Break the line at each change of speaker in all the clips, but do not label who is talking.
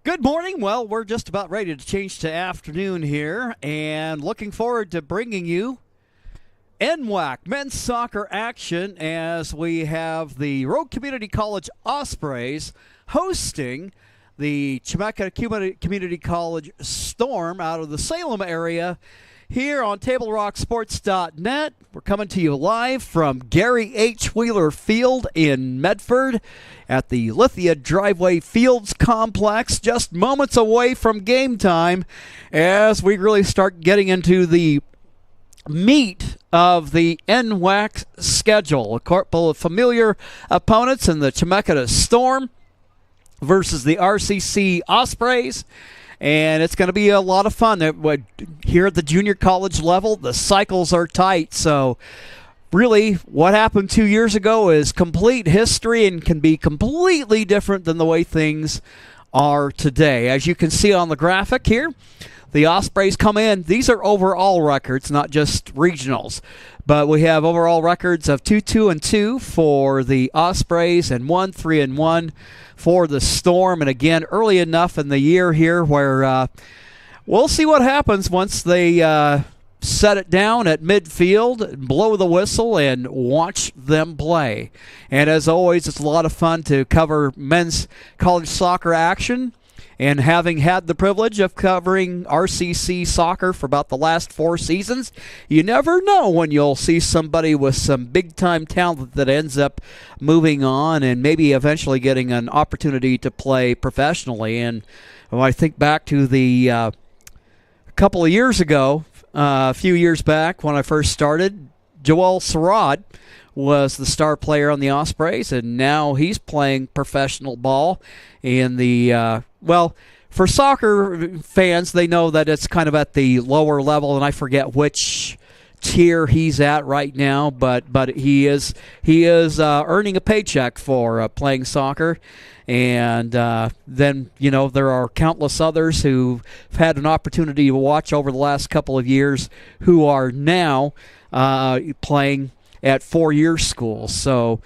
Good morning. Well, we're just about ready to change to afternoon here and looking forward to bringing you NWAC men's soccer action as we have the Rogue Community College Ospreys hosting the Chemeketa Community College Storm out of the Salem area here on TableRockSports.net. We're coming to you live from Gary H. Wheeler Field in Medford at the Lithia Driveway Fields Complex, just moments away from game time as we really start getting into the meat of the NWAC schedule. A couple of familiar opponents in the Chemeketa Storm versus the RCC Ospreys. And it's going to be a lot of fun. Here at the junior college level, the cycles are tight. So really, what happened 2 years ago is complete history and can be completely different than the way things are today. As you can see on the graphic here, the Ospreys come in. These are overall records, not just regionals. But we have overall records of 2-2-2 for the Ospreys and 1-3-1 for the Storm. And again, early enough in the year here where we'll see what happens once they set it down at midfield, blow the whistle, and watch them play. And as always, it's a lot of fun to cover men's college soccer action. And having had the privilege of covering RCC soccer for about the last 4 seasons, you never know when you'll see somebody with some big-time talent that ends up moving on and maybe eventually getting an opportunity to play professionally. And when I think back to the couple of years ago, a few years back when I first started, Joel Surratt was the star player on the Ospreys, and now he's playing professional ball in the well, for soccer fans, they know that it's kind of at the lower level, and I forget which tier he's at right now, but he is earning a paycheck for playing soccer. And then, there are countless others who've had an opportunity to watch over the last couple of years who are now playing at 4-year schools. So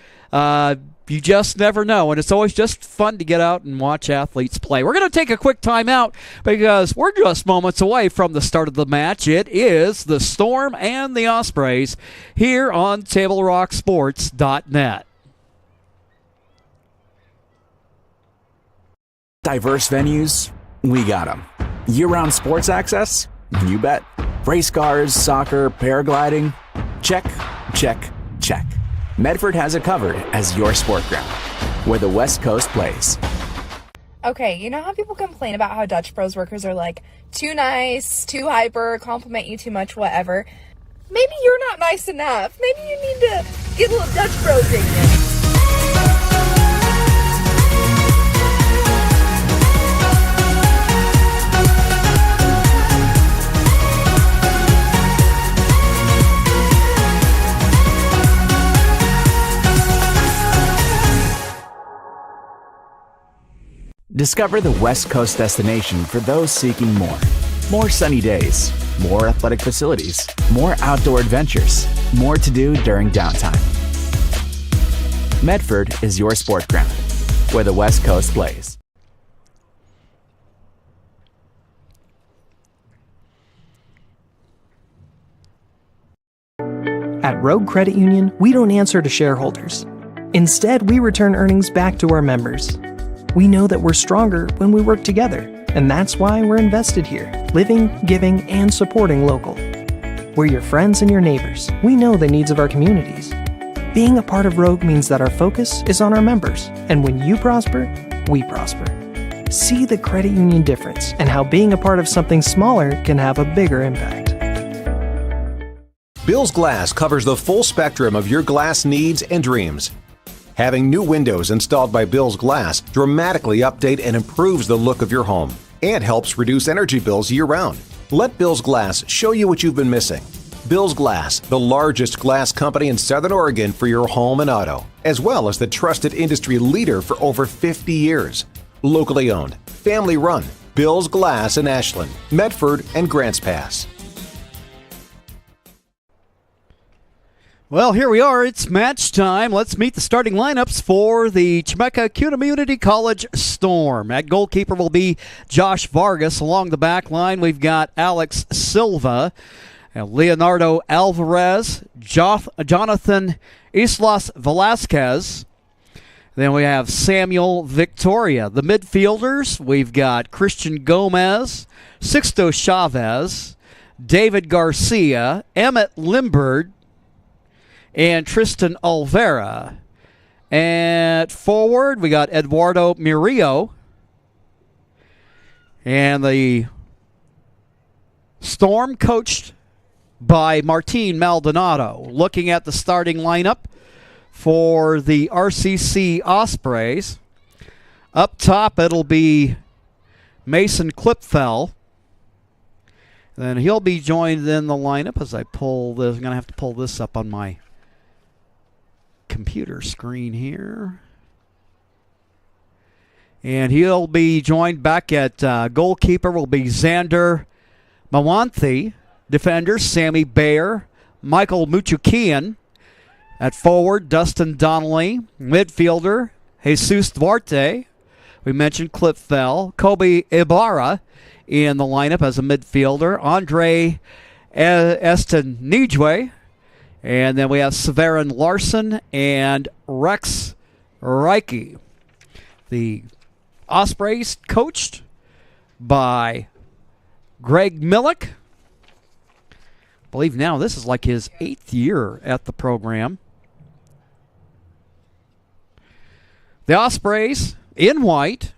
you just never know, and it's always just fun to get out and watch athletes play. We're going to take a quick timeout because we're just moments away from the start of the match. It is the Storm and the Ospreys here on TableRockSports.net.
Diverse venues, we got them. Year-round sports access? You bet. Race cars, soccer, paragliding? Check, check, check. Medford has it covered as your sport ground, where the West Coast plays.
Okay, you know how people complain about how Dutch Bros workers are like too nice, too hyper, compliment you too much, whatever? Maybe you're not nice enough. Maybe you need to get a little Dutch Bros in you.
Discover the West Coast destination for those seeking more. More sunny days, more athletic facilities, more outdoor adventures, more to do during downtime. Medford is your sport ground, where the West Coast plays.
At Rogue Credit Union, we don't answer to shareholders. Instead, we return earnings back to our members. We know that we're stronger when we work together, and that's why we're invested here, living, giving, and supporting local. We're your friends and your neighbors. We know the needs of our communities. Being a part of Rogue means that our focus is on our members, and when you prosper, we prosper. See the credit union difference and how being a part of something smaller can have a bigger impact.
Bill's Glass covers the full spectrum of your glass needs and dreams. Having new windows installed by Bill's Glass dramatically update and improves the look of your home and helps reduce energy bills year-round. Let Bill's Glass show you what you've been missing. Bill's Glass, the largest glass company in Southern Oregon for your home and auto, as well as the trusted industry leader for over 50 years. Locally owned, family run, Bill's Glass in Ashland, Medford, and Grants Pass.
Well, here we are. It's match time. Let's meet the starting lineups for the Chemeketa Community College Storm. At goalkeeper will be Josh Vargas. Along the back line, we've got Alex Silva, Leonardo Alvarez, Jonathan Islas Velasquez. Then we have Samuel Victoria. The midfielders, we've got Christian Gomez, Sixto Chavez, David Garcia, Emmett Limbard, and Tristan Olvera. At forward, we got Eduardo Murillo. And the Storm coached by Martin Maldonado. Looking at the starting lineup for the RCC Ospreys. Up top, it'll be Mason Klipfel. Then he'll be joined in the lineup as I pull this. I'm going to have to pull this up on my computer screen here. And he'll be joined back at goalkeeper will be Xander Mawanthi. Defenders, Sammy Bayer, Michael Muchukian. At forward, Dustin Donnelly. Midfielder, Jesus Duarte. We mentioned Klipfel. Kobe Ibarra in the lineup as a midfielder. Andre Estenijwe. And then we have Severin Larson and Rex Reike. The Ospreys coached by Greg Millick. I believe now this is like his 8th year at the program. The Ospreys in white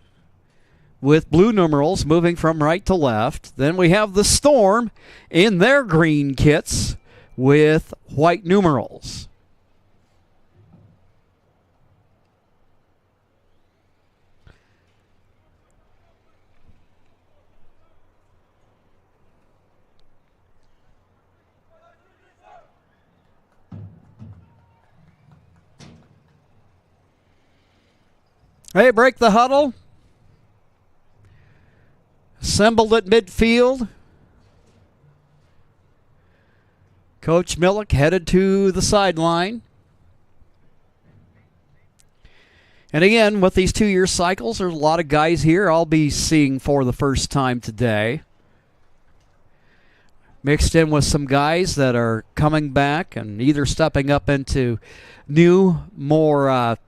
with blue numerals moving from right to left. Then we have the Storm in their green kits with white numerals. They break the huddle. Assembled at midfield. Coach Millick headed to the sideline. And again, with these 2-year cycles, there's a lot of guys here I'll be seeing for the first time today. Mixed in with some guys that are coming back and either stepping up into new, more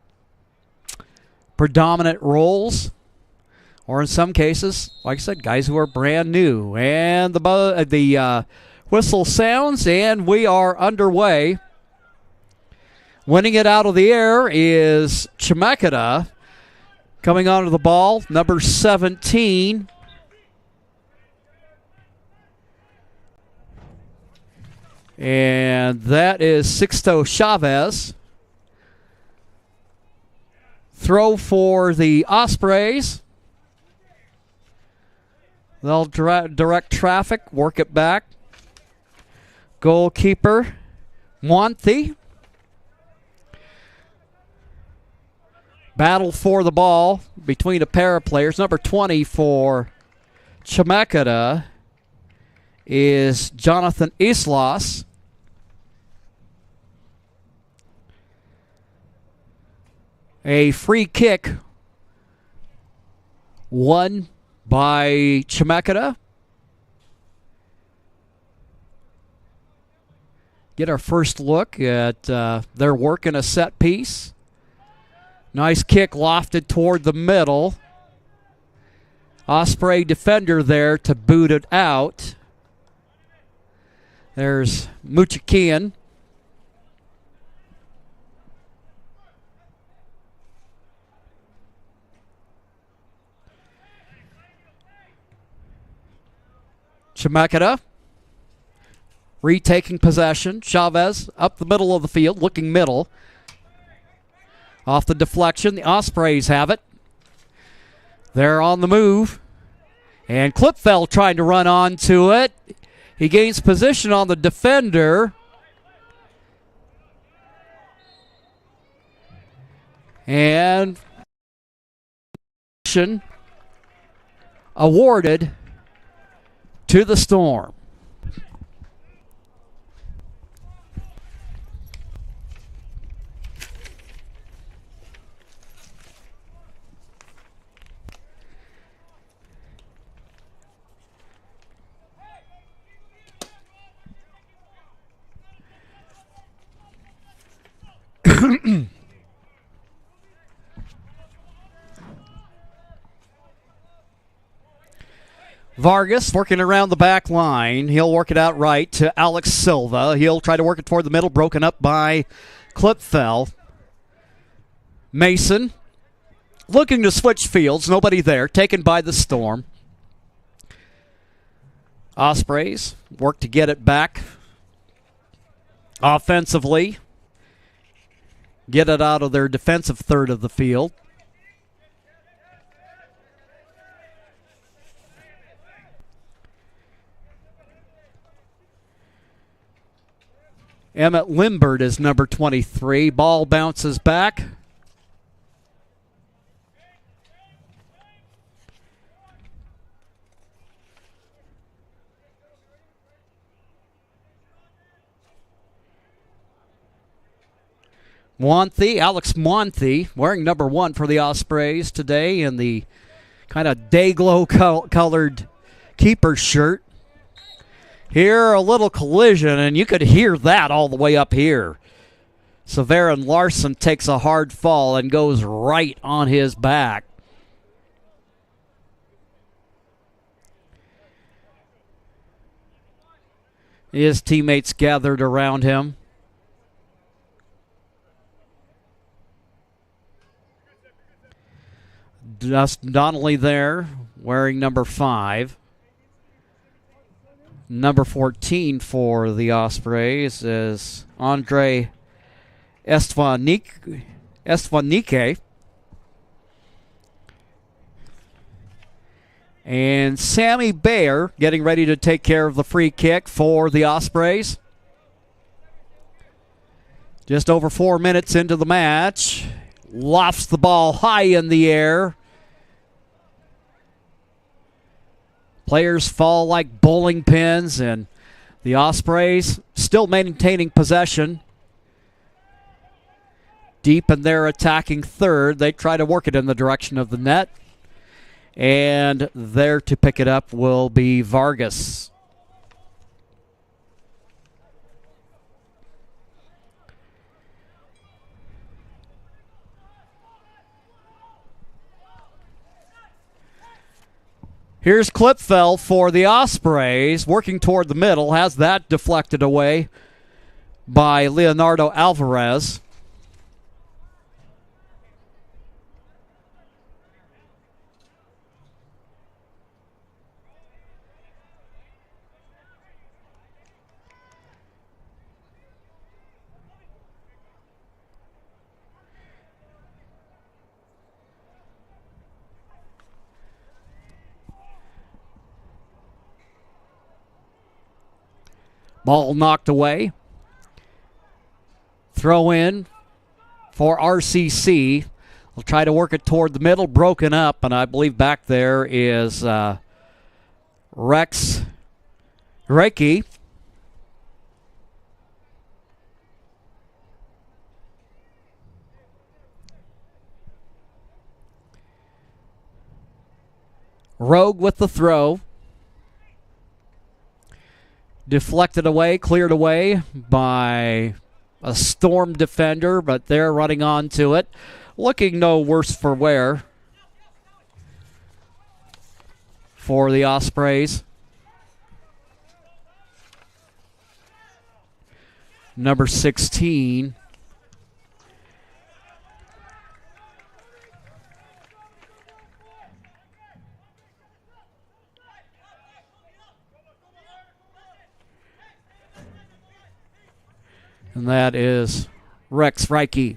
predominant roles, or in some cases, like I said, guys who are brand new. And the whistle sounds, and we are underway. Winning it out of the air is Chemeketa. Coming onto the ball, number 17. And that is Sixto Chavez. Throw for the Ospreys. They'll direct traffic, work it back. Goalkeeper, Monty. Battle for the ball between a pair of players. Number 20 for Chemeketa is Jonathan Islas. A free kick won by Chemeketa. Get our first look at their work in a set piece. Nice kick lofted toward the middle. Osprey defender there to boot it out. There's Muchikian. Chemeketa retaking possession. Chavez up the middle of the field, looking middle. Off the deflection, the Ospreys have it. They're on the move. And Klipfel trying to run onto it. He gains position on the defender. And awarded to the Storm. Vargas working around the back line. He'll work it out right to Alex Silva. He'll try to work it toward the middle, broken up by Klipfel. Mason looking to switch fields. Nobody there. Taken by the Storm. Ospreys work to get it back offensively. Get it out of their defensive third of the field. Emmett Limbert is number 23. Ball bounces back. Alex Monty, wearing number 1 for the Ospreys today in the kind of day-glow colored keeper shirt. Here, a little collision, and you could hear that all the way up here. Severin Larson takes a hard fall and goes right on his back. His teammates gathered around him. Dustin Donnelly there, wearing number 5. Number 14 for the Ospreys is Andre Estvanike. And Sammy Bayer getting ready to take care of the free kick for the Ospreys. Just over 4 minutes into the match. Lofts the ball high in the air. Players fall like bowling pins, and the Ospreys still maintaining possession. Deep in their attacking third, they try to work it in the direction of the net. And there to pick it up will be Vargas. Here's Klipfel for the Ospreys, working toward the middle, has that deflected away by Leonardo Alvarez. Ball knocked away. Throw in for RCC. They'll try to work it toward the middle, broken up, and I believe back there is Rex Reiki. Rogue with the throw. Deflected away, cleared away by a Storm defender, but they're running onto it. Looking no worse for wear for the Ospreys. Number 16. And that is Rex Reiki.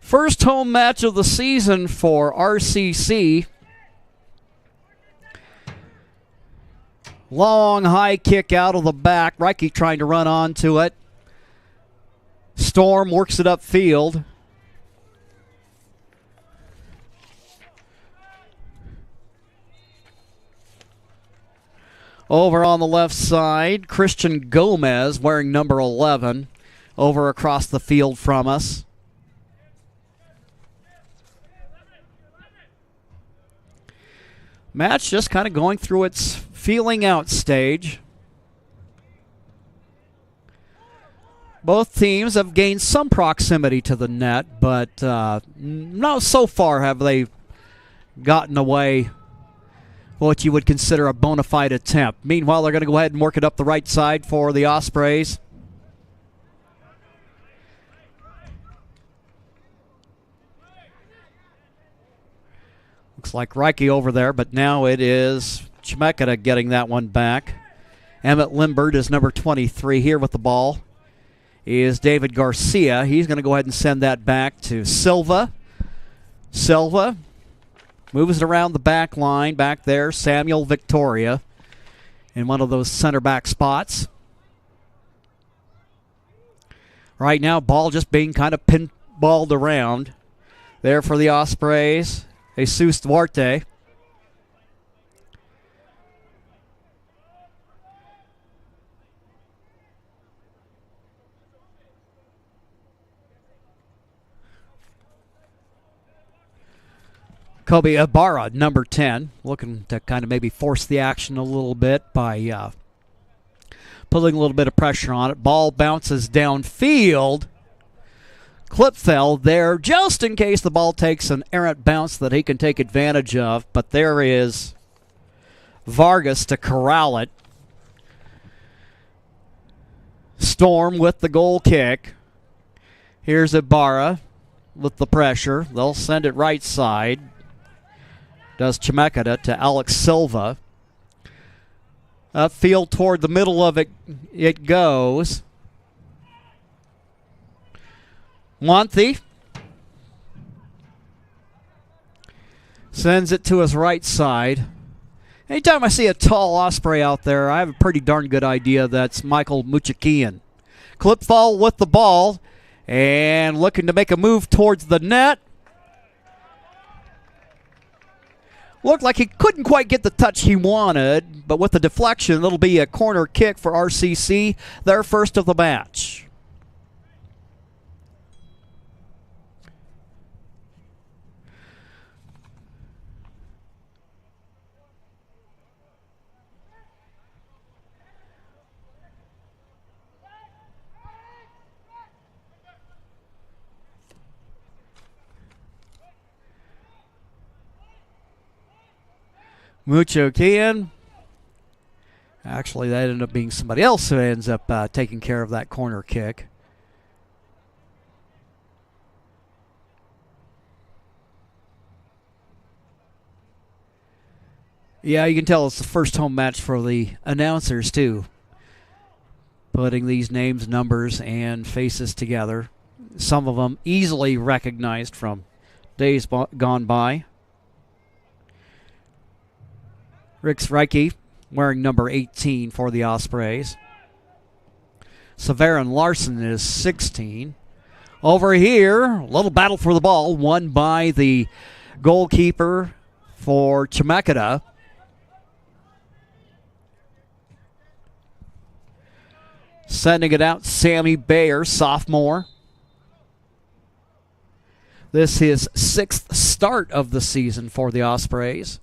First home match of the season for RCC. Long high kick out of the back. Reiki trying to run onto it. Storm works it upfield. Over on the left side, Christian Gomez wearing number 11 over across the field from us. Match just kind of going through its feeling out stage. Both teams have gained some proximity to the net, but not so far have they gotten away what you would consider a bona fide attempt. Meanwhile, they're going to go ahead and work it up the right side for the Ospreys. Looks like Reike over there, but now it is Chemeketa getting that one back. Emmett Limbert is number 23 here with the ball. Is David Garcia. He's going to go ahead and send that back to Silva. Silva moves it around the back line. Back there, Samuel Victoria in one of those center back spots. Right now, ball just being kind of pinballed around. There for the Ospreys, Jesus Duarte. Kobe Ibarra, number 10, looking to kind of maybe force the action a little bit by putting a little bit of pressure on it. Ball bounces downfield. Clip fell there just in case the ball takes an errant bounce that he can take advantage of. But there is Vargas to corral it. Storm with the goal kick. Here's Ibarra with the pressure. They'll send it right side. Does Chemeketa to Alex Silva. Upfield toward the middle of it goes. Monty sends it to his right side. Anytime I see a tall Osprey out there, I have a pretty darn good idea that's Michael Muchakian. Clipfall with the ball and looking to make a move towards the net. Looked like he couldn't quite get the touch he wanted, but with the deflection, it'll be a corner kick for RCC, their first of the match. Mucho Kian. Actually, that ended up being somebody else who ends up taking care of that corner kick. Yeah, you can tell it's the first home match for the announcers, too. Putting these names, numbers, and faces together. Some of them easily recognized from days gone by. Rick Reike wearing number 18 for the Ospreys. Severin Larson is 16. Over here, a little battle for the ball, won by the goalkeeper for Chemeketa. Sending it out, Sammy Bayer, sophomore. This is his 6th start of the season for the Ospreys.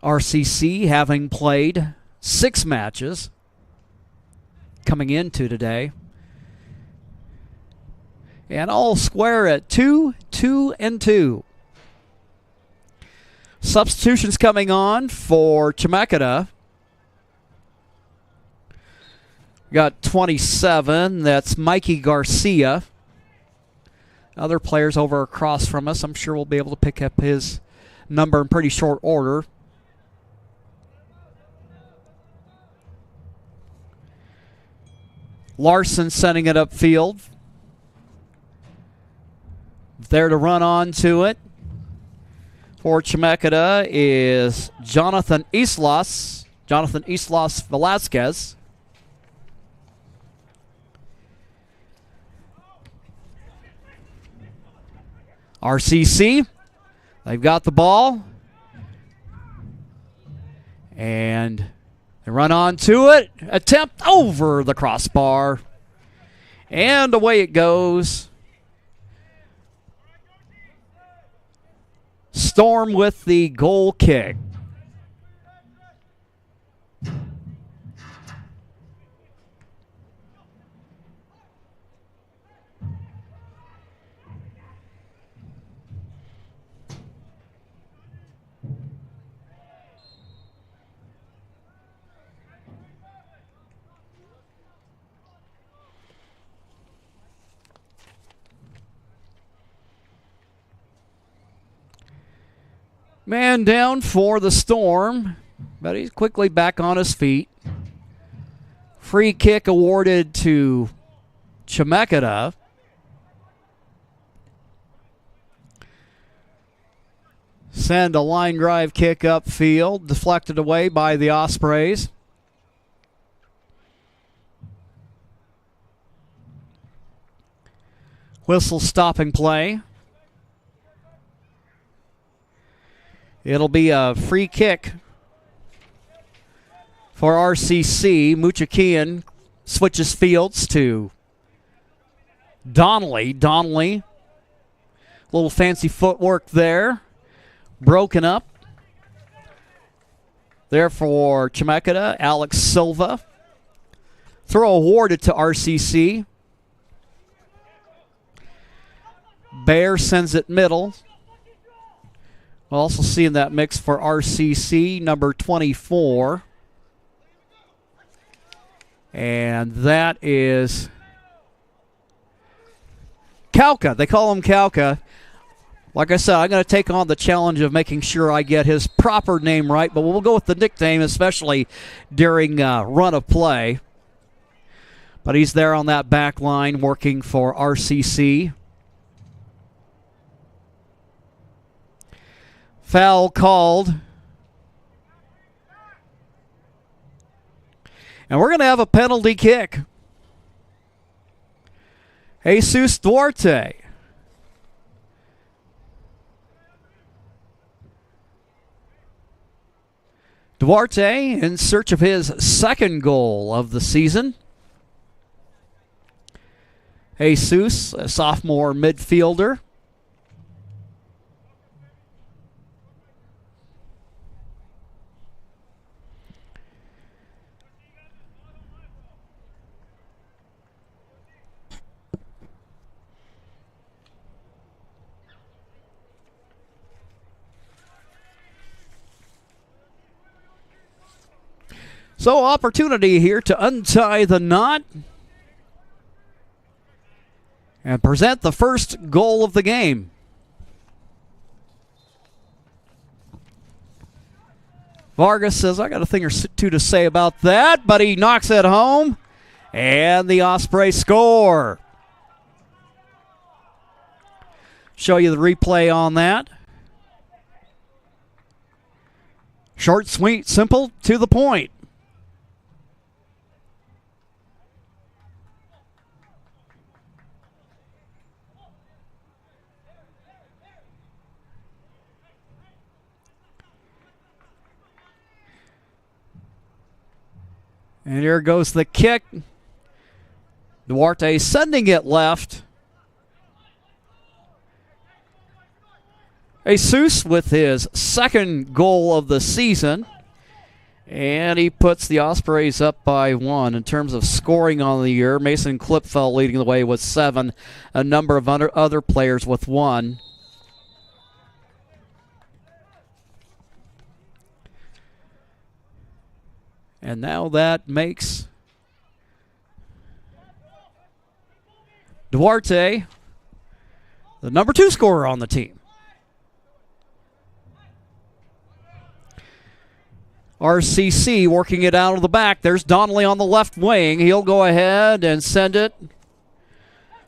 RCC having played 6 matches coming into today. And all square at 2-2-2. Substitutions coming on for Chemeketa. Got 27. That's Mikey Garcia. Other players over across from us. I'm sure we'll be able to pick up his number in pretty short order. Larson sending it upfield. There to run on to it for Chemeketa is Jonathan Islas Velasquez. RCC, they've got the ball. And they run on to it. Attempt over the crossbar. And away it goes. Storm with the goal kick. Man down for the Storm, but he's quickly back on his feet. Free kick awarded to Chemeketa. Send a line drive kick upfield, deflected away by the Ospreys. Whistle stopping play. It'll be a free kick for RCC. Muchakian switches fields to Donnelly. Donnelly, a little fancy footwork there. Broken up. There for Chemeketa, Alex Silva. Throw awarded to RCC. Bear sends it middle. Also seeing that mix for RCC, number 24. And that is Kauka. They call him Kauka. Like I said, I'm going to take on the challenge of making sure I get his proper name right, but we'll go with the nickname, especially during run of play. But he's there on that back line working for RCC. Foul called. And we're going to have a penalty kick. Jesus Duarte. Duarte in search of his second goal of the season. Jesus, a sophomore midfielder. So opportunity here to untie the knot and present the first goal of the game. Vargas says, I got a thing or two to say about that, but he knocks it home, and the Ospreys score. Show you the replay on that. Short, sweet, simple, to the point. And here goes the kick. Duarte sending it left. Jesus with his second goal of the season. And he puts the Ospreys up by 1 in terms of scoring on the year. Mason Klipfeld leading the way with 7. A number of other players with 1. And now that makes Duarte the number 2 scorer on the team. RCC working it out of the back. There's Donnelly on the left wing. He'll go ahead and send it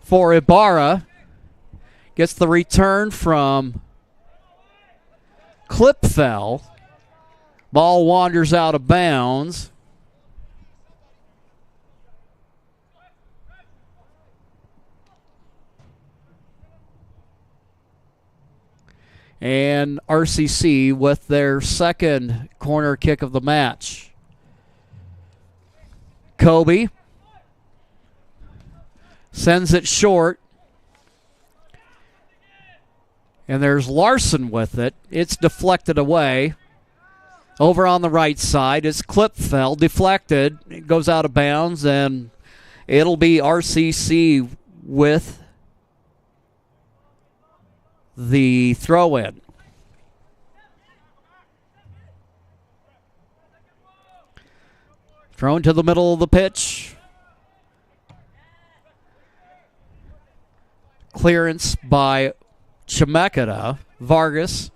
for Ibarra. Gets the return from Klipfeld. Ball wanders out of bounds. And RCC with their second corner kick of the match. Kobe sends it short. And there's Larson with it. It's deflected away. Over on the right side, it's Clipfeld, deflected. It goes out of bounds, and it'll be RCC with the throw-in. Thrown to the middle of the pitch. Clearance by Chemeketa. Vargas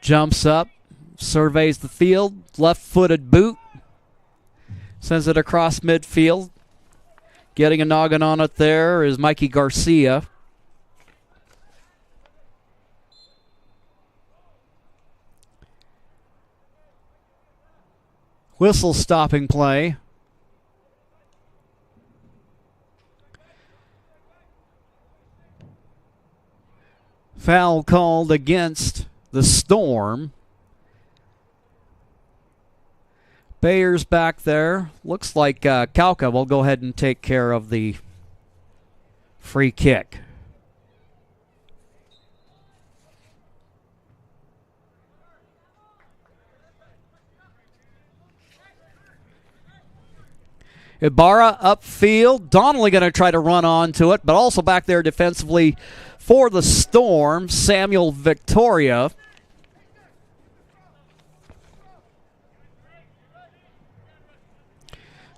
jumps up, surveys the field, left-footed boot, sends it across midfield. Getting a noggin on it there is Mikey Garcia. Whistle stopping play. Foul called against the Storm. Bayer's back there. Looks like Kauka will go ahead and take care of the free kick. Ibarra upfield. Donnelly going to try to run onto it, but also back there defensively for the Storm, Samuel Victoria.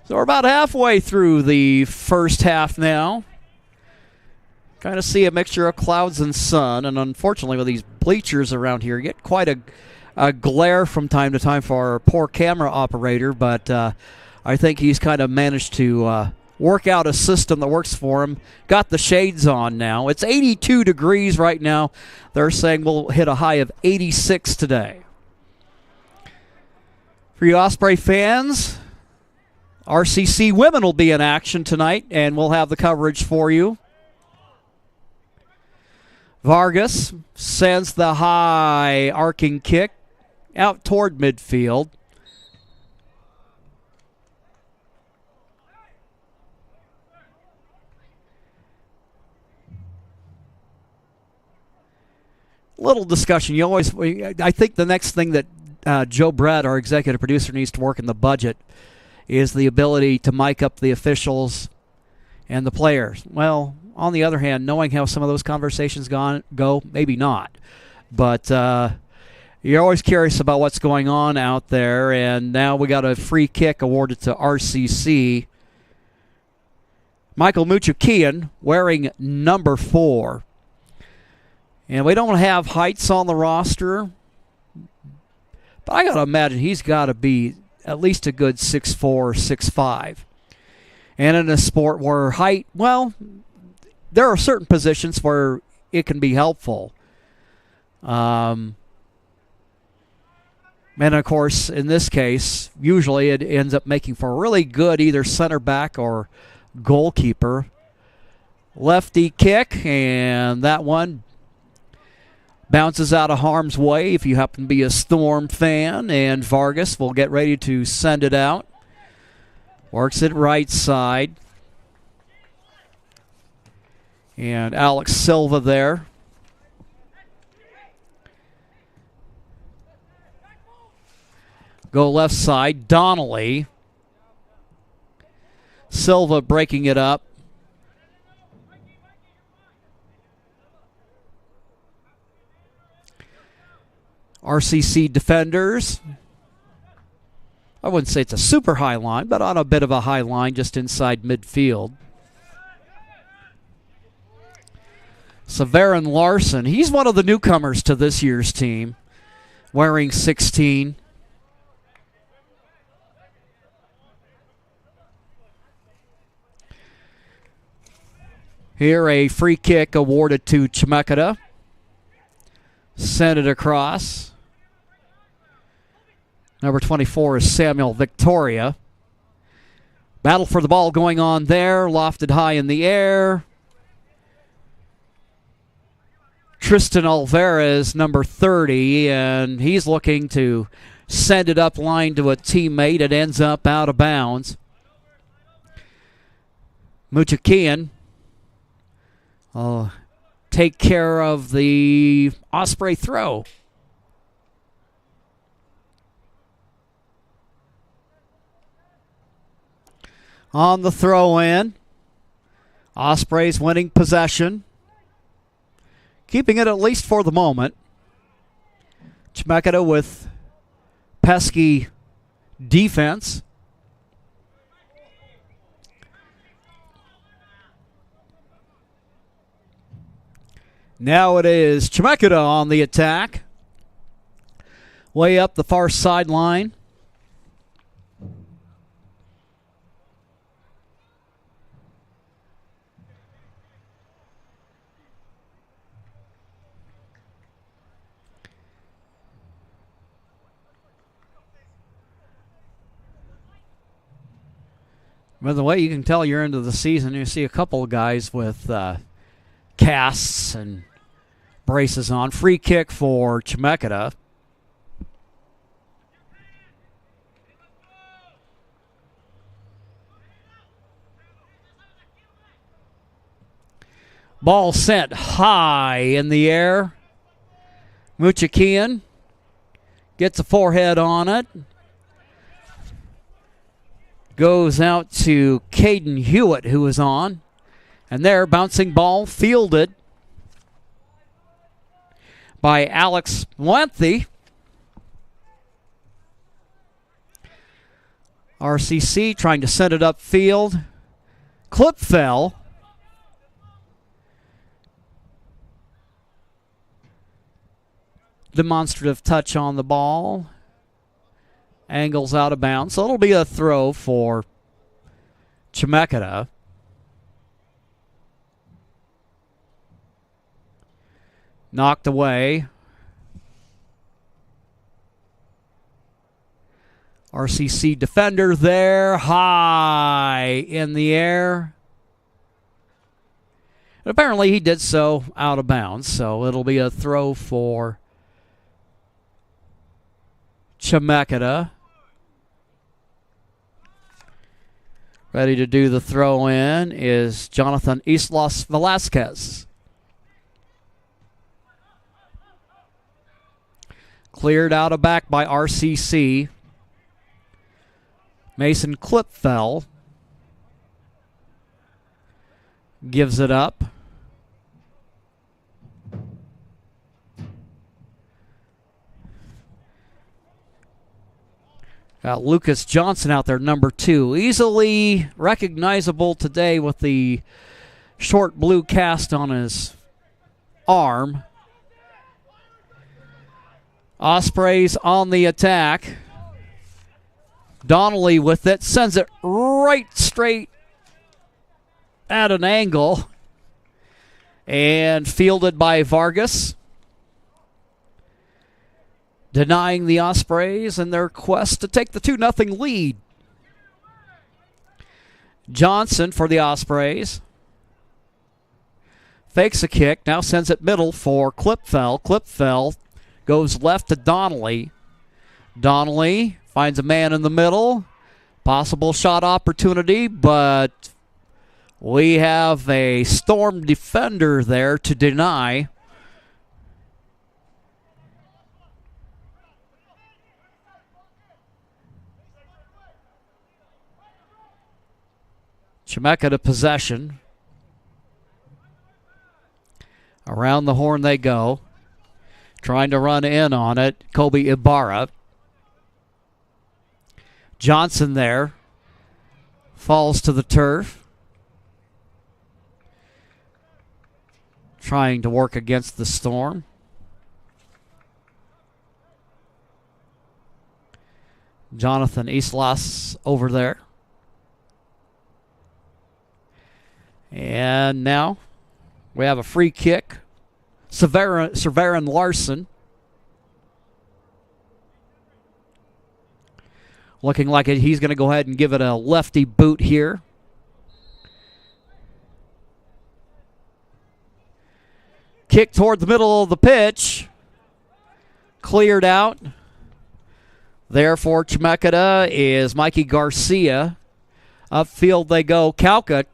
So we're about halfway through the first half now. Kind of see a mixture of clouds and sun, and unfortunately with these bleachers around here, you get quite a glare from time to time for our poor camera operator, but I think he's kind of managed to work out a system that works for him. Got the shades on now. It's 82 degrees right now. They're saying we'll hit a high of 86 today. For you Osprey fans, RCC women will be in action tonight, and we'll have the coverage for you. Vargas sends the high arcing kick out toward midfield. Little discussion. I think the next thing that Joe Brett, our executive producer, needs to work in the budget is the ability to mic up the officials and the players. Well, on the other hand, knowing how some of those conversations go, maybe not. But you're always curious about what's going on out there, and now we got a free kick awarded to RCC. Michael Muchakian wearing number 4. And we don't have heights on the roster, but I got to imagine he's got to be at least a good 6'4", 6'5". And in a sport where height, well, there are certain positions where it can be helpful. And, of course, in this case, usually it ends up making for a really good either center back or goalkeeper. Lefty kick, and that one bounces out of harm's way if you happen to be a Storm fan, and Vargas will get ready to send it out. Works it right side. And Alex Silva there. Go left side, Donnelly. Silva breaking it up. RCC defenders. I wouldn't say it's a super high line, but on a bit of a high line just inside midfield. Severin Larson, he's one of the newcomers to this year's team, wearing 16. Here a free kick awarded to Chemeketa. Sent it across. Number 24 is Samuel Victoria. Battle for the ball going on there. Lofted high in the air. Tristan Alvarez, number 30, and he's looking to send it up line to a teammate. It ends up out of bounds. Muchakian take care of the Osprey throw. On the throw in, Ospreys winning possession, keeping it at least for the moment. Chemeketa with pesky defense. Now it is Chemeketa on the attack. Way up the far sideline. By the way, you can tell you're into the season. You see a couple of guys with casts and braces on. Free kick for Chemeketa. Ball sent high in the air. Muchakian gets a forehead on it. Goes out to Caden Hewitt, who is on. And there, bouncing ball fielded by Alex Wanthy. RCC trying to send it upfield. Clip fell. Demonstrative touch on the ball. Angles out of bounds. So it'll be a throw for Chemeketa. Knocked away. RCC defender there. High in the air. And apparently he did so out of bounds. So it'll be a throw for Chemeketa. Ready to do the throw in is Jonathan Islas Velasquez. Cleared out of back by RCC. Mason Clipfell gives it up. Got Lucas Johnson out there, number 2. Easily recognizable today with the short blue cast on his arm. Ospreys on the attack. Donnelly with it, sends it right straight at an angle. And fielded by Vargas. Denying the Ospreys in their quest to take the 2-0 lead. Johnson for the Ospreys. Fakes a kick, now sends it middle for Clipfell. Clipfell goes left to Donnelly. Donnelly finds a man in the middle. Possible shot opportunity, but we have a Storm defender there to deny. Chemeketa possession. Around the horn they go. Trying to run in on it. Kobe Ibarra. Johnson there. Falls to the turf. Trying to work against the Storm. Jonathan Islas over there. And now we have a free kick. Severin Larson. Looking like he's going to go ahead and give it a lefty boot here. Kick toward the middle of the pitch. Cleared out. There for Chemeketa is Mikey Garcia. Upfield they go. Calca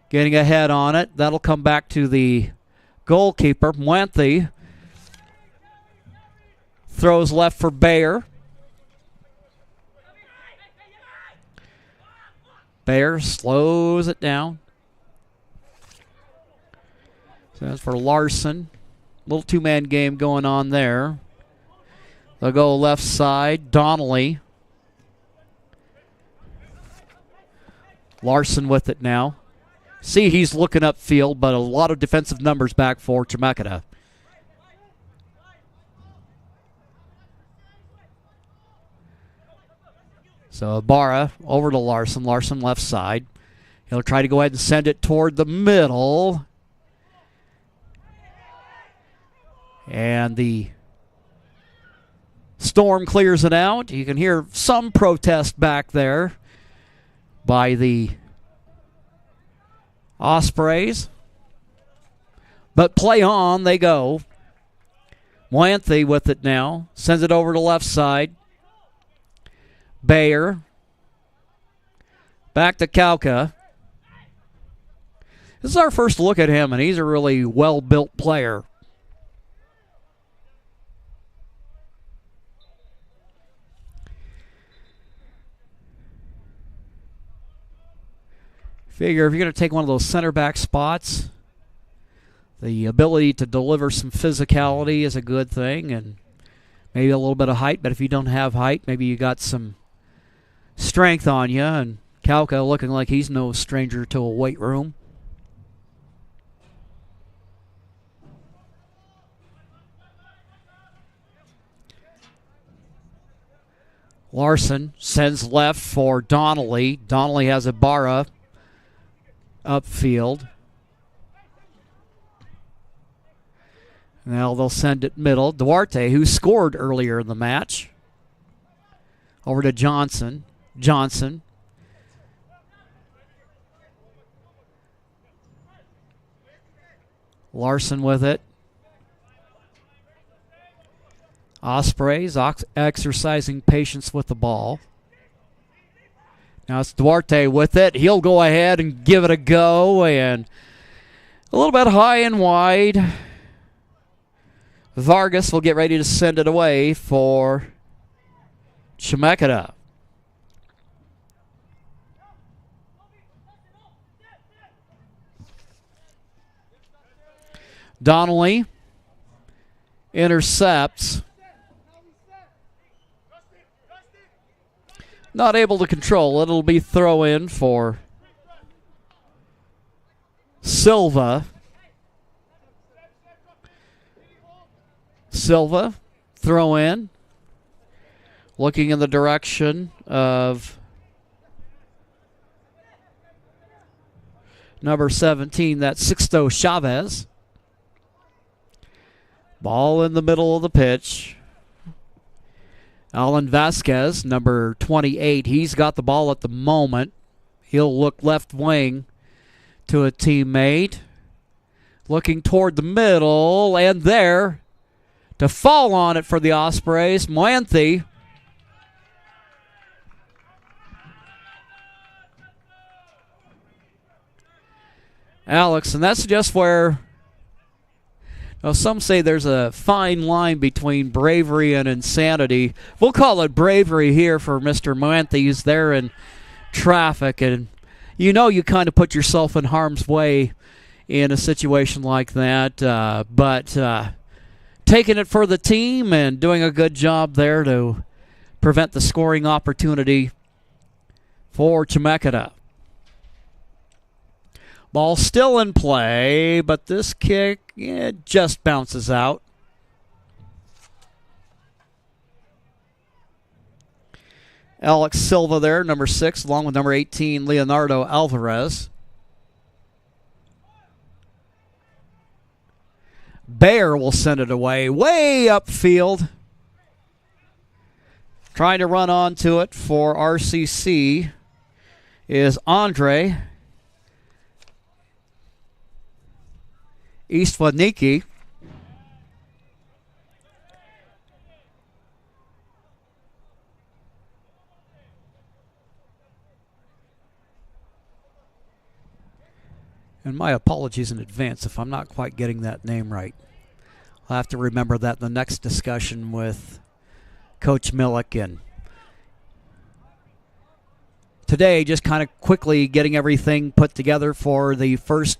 getting ahead on it. That'll come back to the goalkeeper. Muenthi throws left for Bayer. Bayer slows it down. So that's for Larson. Little two-man game going on there. They'll go left side. Donnelly. Larson with it now. See, he's looking upfield, but a lot of defensive numbers back for Chemeketa. So Ibarra over to Larson. Larson left side. He'll try to go ahead and send it toward the middle. And the Storm clears it out. You can hear some protest back there by the Ospreys. But play on, they go. Muenthi with it now. Sends it over to left side. Bayer. Back to Kauka. This is our first look at him, and he's a really well-built player. Figure if you're going to take one of those center back spots, the ability to deliver some physicality is a good thing, and maybe a little bit of height. But if you don't have height, maybe you got some strength on you. And Kauka looking like he's no stranger to a weight room. Larson sends left for Donnelly. Donnelly has Ibarra upfield. Now they'll send it middle. Duarte, who scored earlier in the match. Over to Johnson. Johnson. Larson with it. Ospreys exercising patience with the ball. Now it's Duarte with it. He'll go ahead and give it a go, and a little bit high and wide. Vargas will get ready to send it away for Chemeketa. Donnelly intercepts. Not able to control it. It'll be throw in for Silva. Silva, throw in. Looking in the direction of number 17, that's Sixto Chavez. Ball in the middle of the pitch. Alan Vasquez, number 28, he's got the ball at the moment. He'll look left wing to a teammate. Looking toward the middle, and there to fall on it for the Ospreys, Muenthi. Alex, and that's just where, well, some say there's a fine line between bravery and insanity. We'll call it bravery here for Mr. Muenthi. He's there in traffic, and you know you kind of put yourself in harm's way in a situation like that. But taking it for the team and doing a good job there to prevent the scoring opportunity for Chemeketa. Ball still in play, but this kick just bounces out. Alex Silva there, number 6, along with number 18, Leonardo Alvarez. Bayer will send it away, way upfield. Trying to run onto it for RCC is Andre Istvaniki. And my apologies in advance if I'm not quite getting that name right. I'll have to remember that in the next discussion with Coach Milliken. Today, just kind of quickly getting everything put together for the first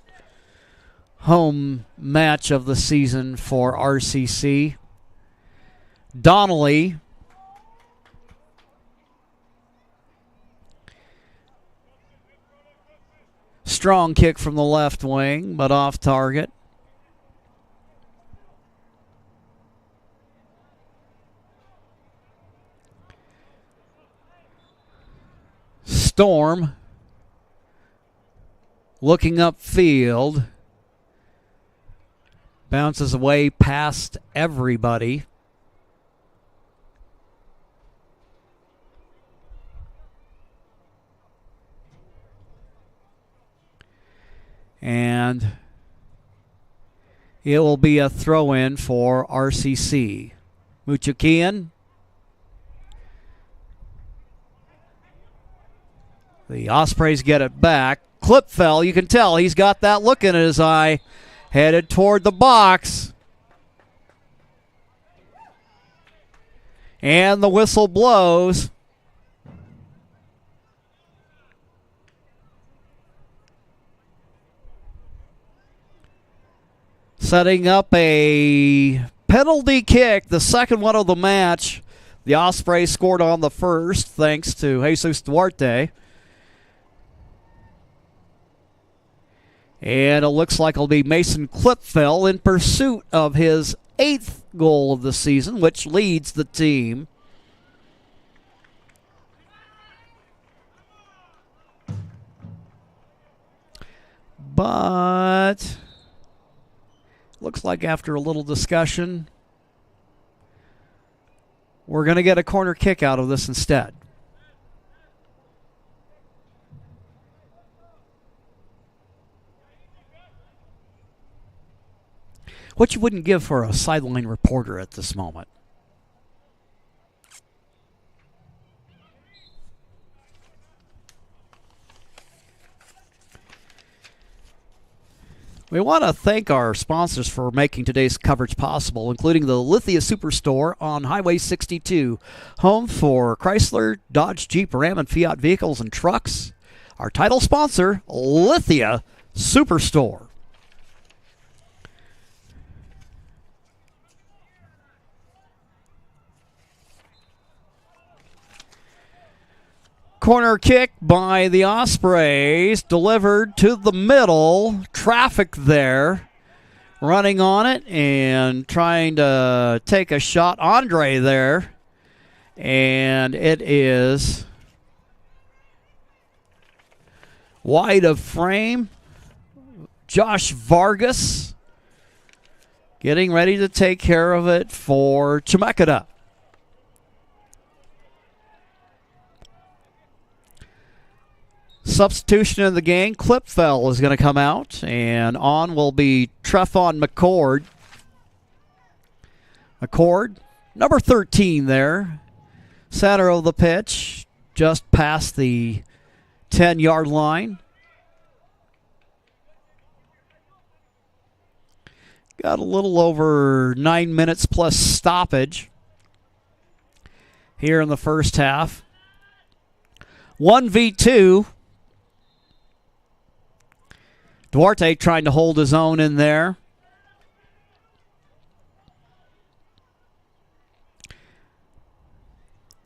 home match of the season for RCC. Donnelly strong kick from the left wing, but off target. Storm looking upfield. Bounces away past everybody. And it will be a throw-in for RCC. Muchakian. The Ospreys get it back. Clipfell, you can tell he's got that look in his eye. Headed toward the box. And the whistle blows. Setting up a penalty kick, the second one of the match. The Ospreys scored on the first thanks to Jesus Duarte. And it looks like it'll be Mason Clipfell in pursuit of his 8th goal of the season, which leads the team. But looks like after a little discussion, we're going to get a corner kick out of this instead. What you wouldn't give for a sideline reporter at this moment. We want to thank our sponsors for making today's coverage possible, including the Lithia Superstore on Highway 62, home for Chrysler, Dodge, Jeep, Ram, and Fiat vehicles and trucks. Our title sponsor, Lithia Superstore. Corner kick by the Ospreys, delivered to the middle. Traffic there, running on it and trying to take a shot. Andre there, and it is wide of frame. Josh Vargas getting ready to take care of it for Chemeketa. Substitution in the game. Clipfell is going to come out, and on will be Trefon McCord. McCord, number 13 there. Center of the pitch, just past the 10-yard line. Got a little over 9 minutes plus stoppage here in the first half. 1v2. Duarte trying to hold his own in there.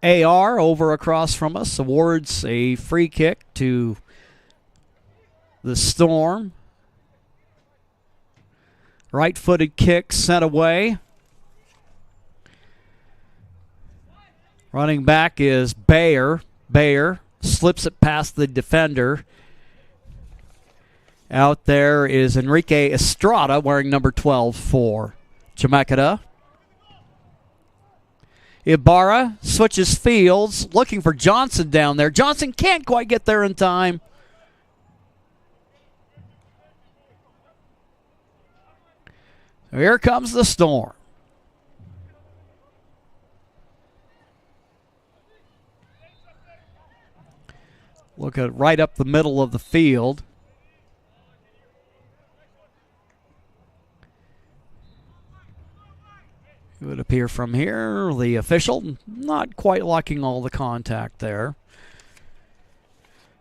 AR over across from us awards a free kick to the Storm. Right-footed kick sent away. Running back is Bayer. Bayer slips it past the defender. Out there is Enrique Estrada wearing number 12 for Chemeketa. Ibarra switches fields, looking for Johnson down there. Johnson can't quite get there in time. So here comes the Storm. Look at right up the middle of the field. It would appear from here, the official not quite liking all the contact there.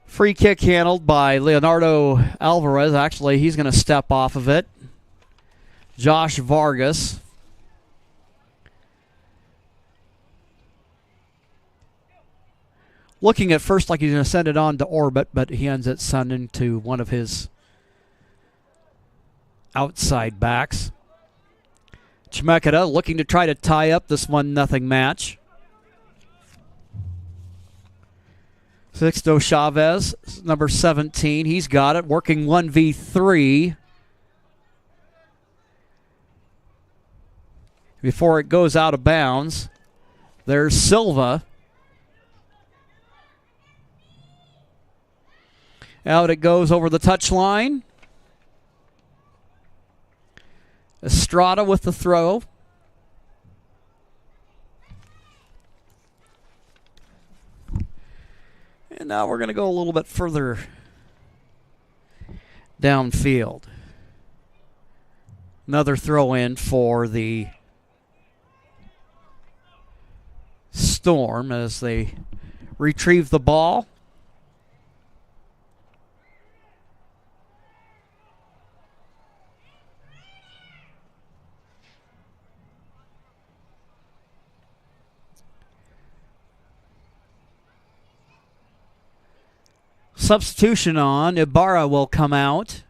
Free kick handled by Leonardo Alvarez. Actually, he's going to step off of it. Josh Vargas. Looking at first like he's going to send it on to orbit, but he ends up sending to one of his outside backs. Chemeketa looking to try to tie up this 1-0 match. Sixto Chavez, number 17. He's got it, working 1v3. Before it goes out of bounds, there's Silva. Out it goes over the touchline. Estrada with the throw. And now we're going to go a little bit further downfield. Another throw in for the Storm as they retrieve the ball. Substitution on. Ibarra will come out.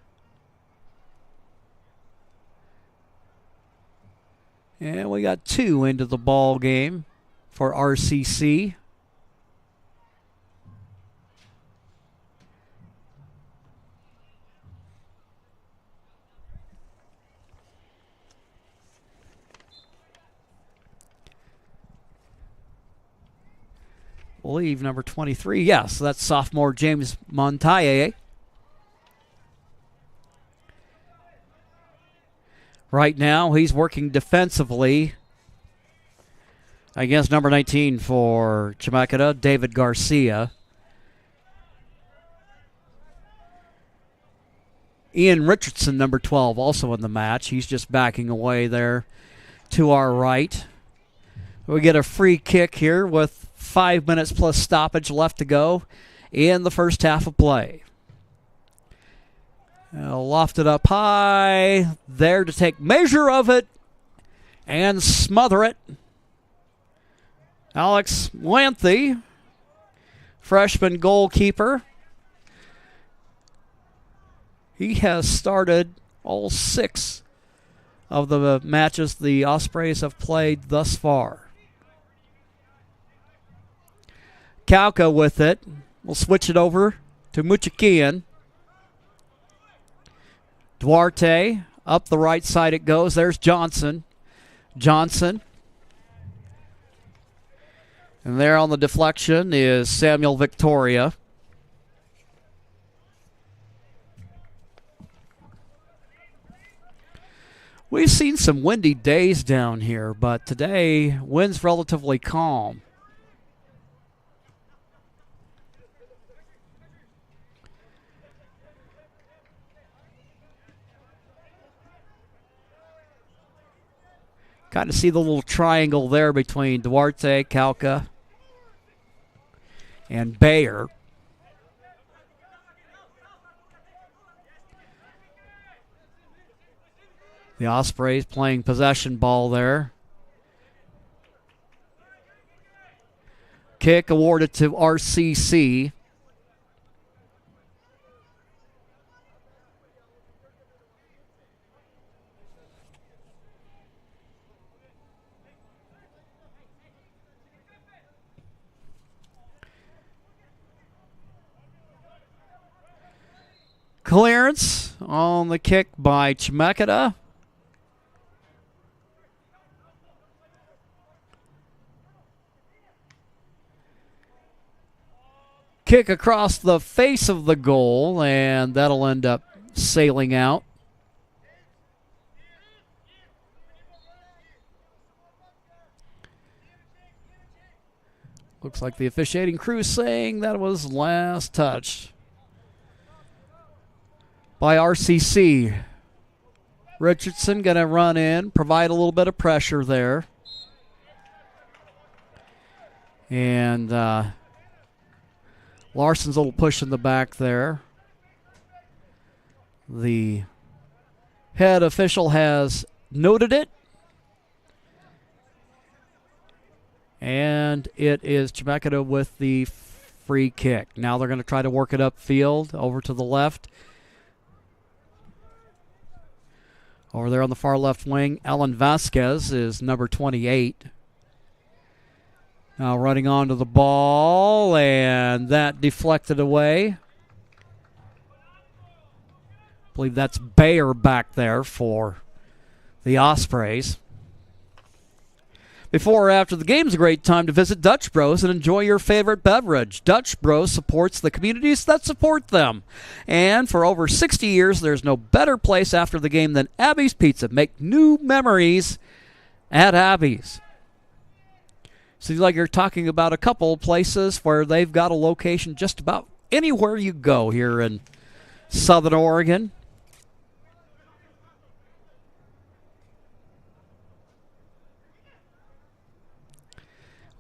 And we got 2 into the ball game for RCC. I believe number 23. Yes, that's sophomore James Montaye. Right now, he's working defensively against number 19 for Chemeketa, David Garcia. Ian Richardson, number 12, also in the match. He's just backing away there to our right. We get a free kick here with 5 minutes plus stoppage left to go in the first half of play. Lofted up high, there to take measure of it and smother it. Alex Lanthy, freshman goalkeeper. He has started all 6 of the matches the Ospreys have played thus far. Kauka with it. We'll switch it over to Muchakian. Duarte, up the right side it goes. There's Johnson. Johnson. And there on the deflection is Samuel Victoria. We've seen some windy days down here, but today, wind's relatively calm. Kind of see the little triangle there between Duarte, Kauka, and Bayer. The Ospreys playing possession ball there. Kick awarded to RCC. Clearance on the kick by Chemeketa. Kick across the face of the goal, and that'll end up sailing out. Looks like the officiating crew saying that was last touch by RCC. Richardson going to run in, provide a little bit of pressure there. And Larson's a little push in the back there. The head official has noted it. And it is Chemeketa with the free kick. Now they're going to try to work it upfield over to the left. Over there on the far left wing, Alan Vasquez is number 28. Now running onto the ball, and that deflected away. I believe that's Bayer back there for the Ospreys. Before or after the game is a great time to visit Dutch Bros and enjoy your favorite beverage. Dutch Bros supports the communities that support them. And for over 60 years, there's no better place after the game than Abby's Pizza. Make new memories at Abby's. Seems like you're talking about a couple places where they've got a location just about anywhere you go here in Southern Oregon.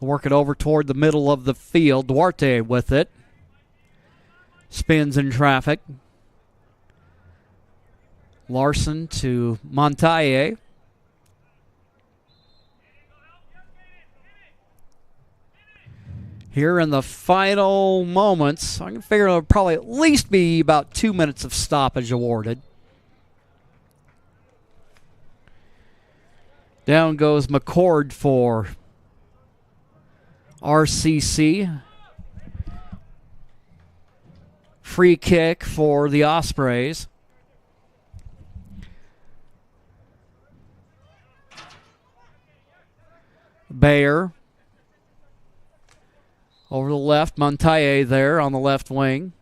Work it over toward the middle of the field. Duarte with it. Spins in traffic. Larson to Montaye. Here in the final moments, I can figure it'll probably at least be about 2 minutes of stoppage awarded. Down goes McCord for RCC. Free kick for the Ospreys. Bayer. Over the left, Montaye there on the left wing.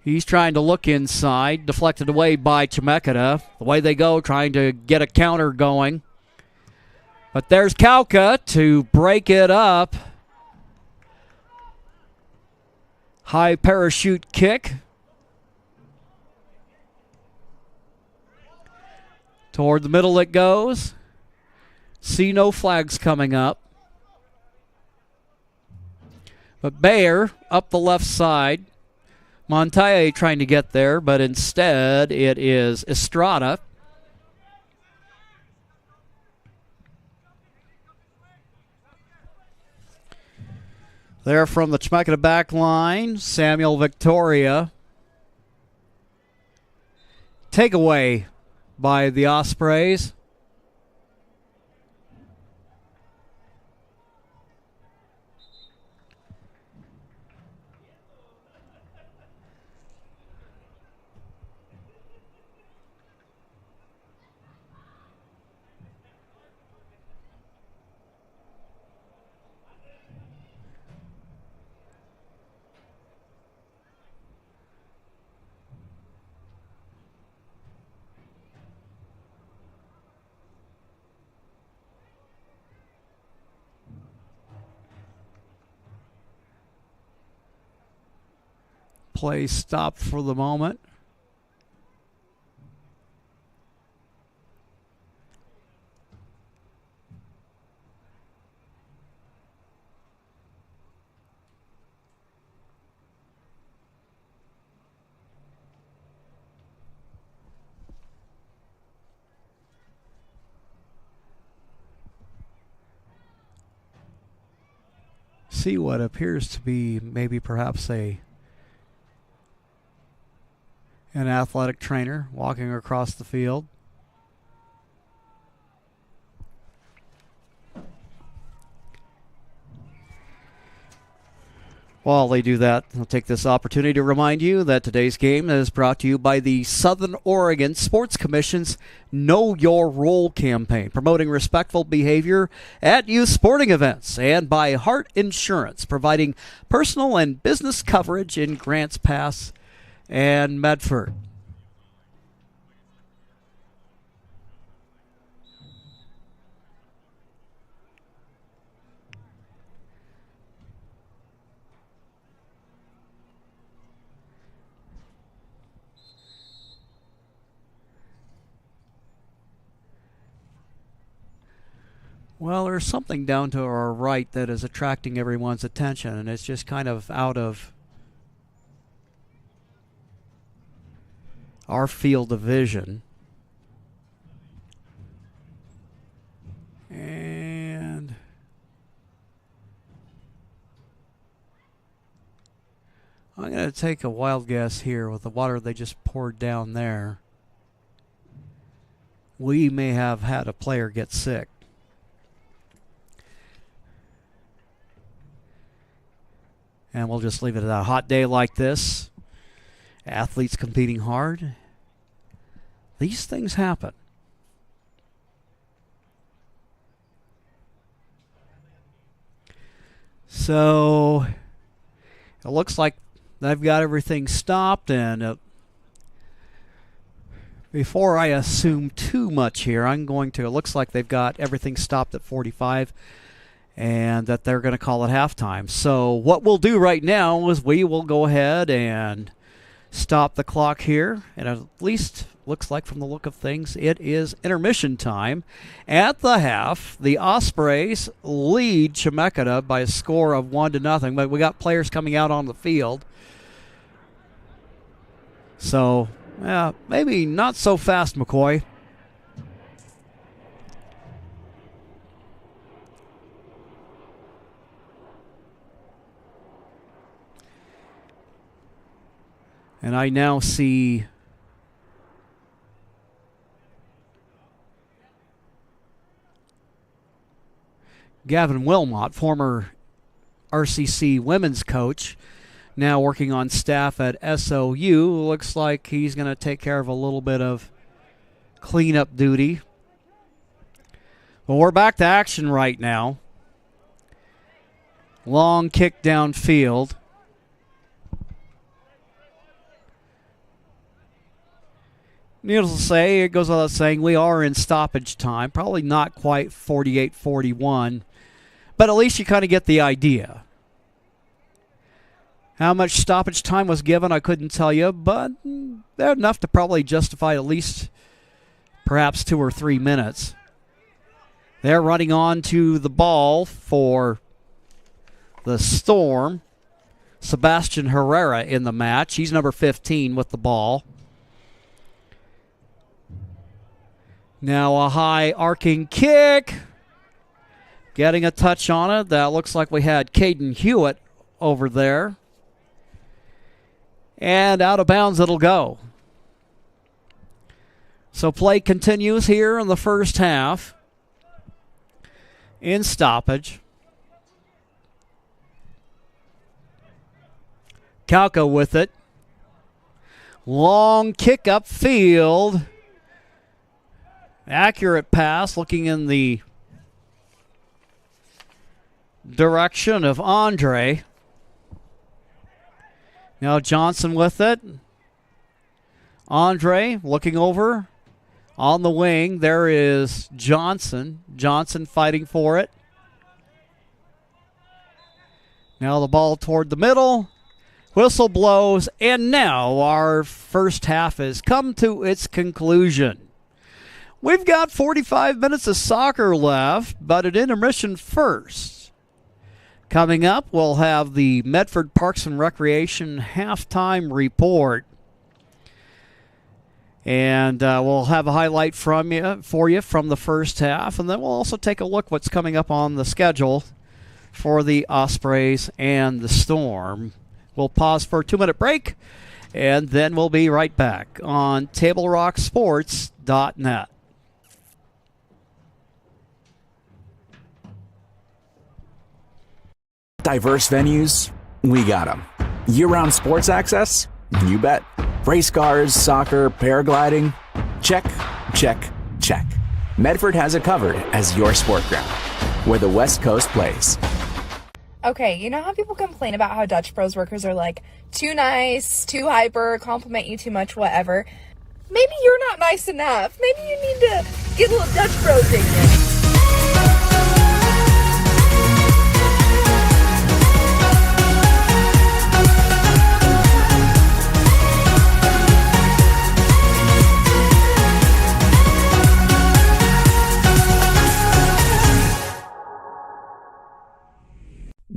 He's trying to look inside, deflected away by Chemeketa. The way they go, trying to get a counter going. But there's Kauka to break it up. High parachute kick. Toward the middle it goes. See no flags coming up. But Bayer up the left side. Montaye trying to get there, but instead it is Estrada. There from the Chemeketa back line, Samuel Victoria. Takeaway by the Ospreys. Play stopped for the moment. See what appears to be maybe perhaps an athletic trainer walking across the field. While they do that, I'll take this opportunity to remind you that today's game is brought to you by the Southern Oregon Sports Commission's Know Your Role campaign, promoting respectful behavior at youth sporting events, and by Hart Insurance, providing personal and business coverage in Grants Pass and Medford. Well, there's something down to our right that is attracting everyone's attention, and it's just kind of out of our field of vision. And I'm going to take a wild guess here with the water they just poured down there. We may have had a player get sick. And we'll just leave it at that. Hot day like this, athletes competing hard, these things happen. So it looks like they've got everything stopped, and before I assume too much here, it looks like they've got everything stopped at 45 and that they're going to call it halftime. So what we'll do right now is we will go ahead and stop the clock here, and at least looks like from the look of things it is intermission time. At the half, the Ospreys lead Chemeketa by a score of 1-0, but we got players coming out on the field. So maybe not so fast, McCoy. And I now see Gavin Wilmot, former RCC women's coach, now working on staff at SOU. Looks like he's going to take care of a little bit of cleanup duty. Well, we're back to action right now. Long kick downfield. Needless to say, it goes without saying, we are in stoppage time. Probably not quite 48-41, but at least you kind of get the idea. How much stoppage time was given, I couldn't tell you, but they're enough to probably justify at least perhaps 2 or 3 minutes. They're running on to the ball for the Storm. Sebastian Herrera in the match. He's number 15 with the ball. Now a high arcing kick. Getting a touch on it. That looks like we had Caden Hewitt over there. And out of bounds it'll go. So play continues here in the first half. In stoppage. Calco with it. Long kick upfield. Accurate pass, looking in the direction of Andre. Now Johnson with it. Andre looking over on the wing. There is Johnson. Johnson fighting for it. Now the ball toward the middle. Whistle blows, and now our first half has come to its conclusion. We've got 45 minutes of soccer left, but at intermission first. Coming up, we'll have the Medford Parks and Recreation halftime report. And we'll have a highlight for you from the first half, and then we'll also take a look what's coming up on the schedule for the Ospreys and the Storm. We'll pause for a 2-minute break, and then we'll be right back on TableRockSports.net.
Diverse venues, we got them. Year-round sports access? You bet. Race cars, soccer, paragliding? Check, check, check. Medford has it covered as your sport ground, where the West Coast plays.
Okay, you know how people complain about how Dutch Bros workers are like too nice, too hyper, compliment you too much, whatever? Maybe you're not nice enough. Maybe you need to get a little Dutch Bro dignity.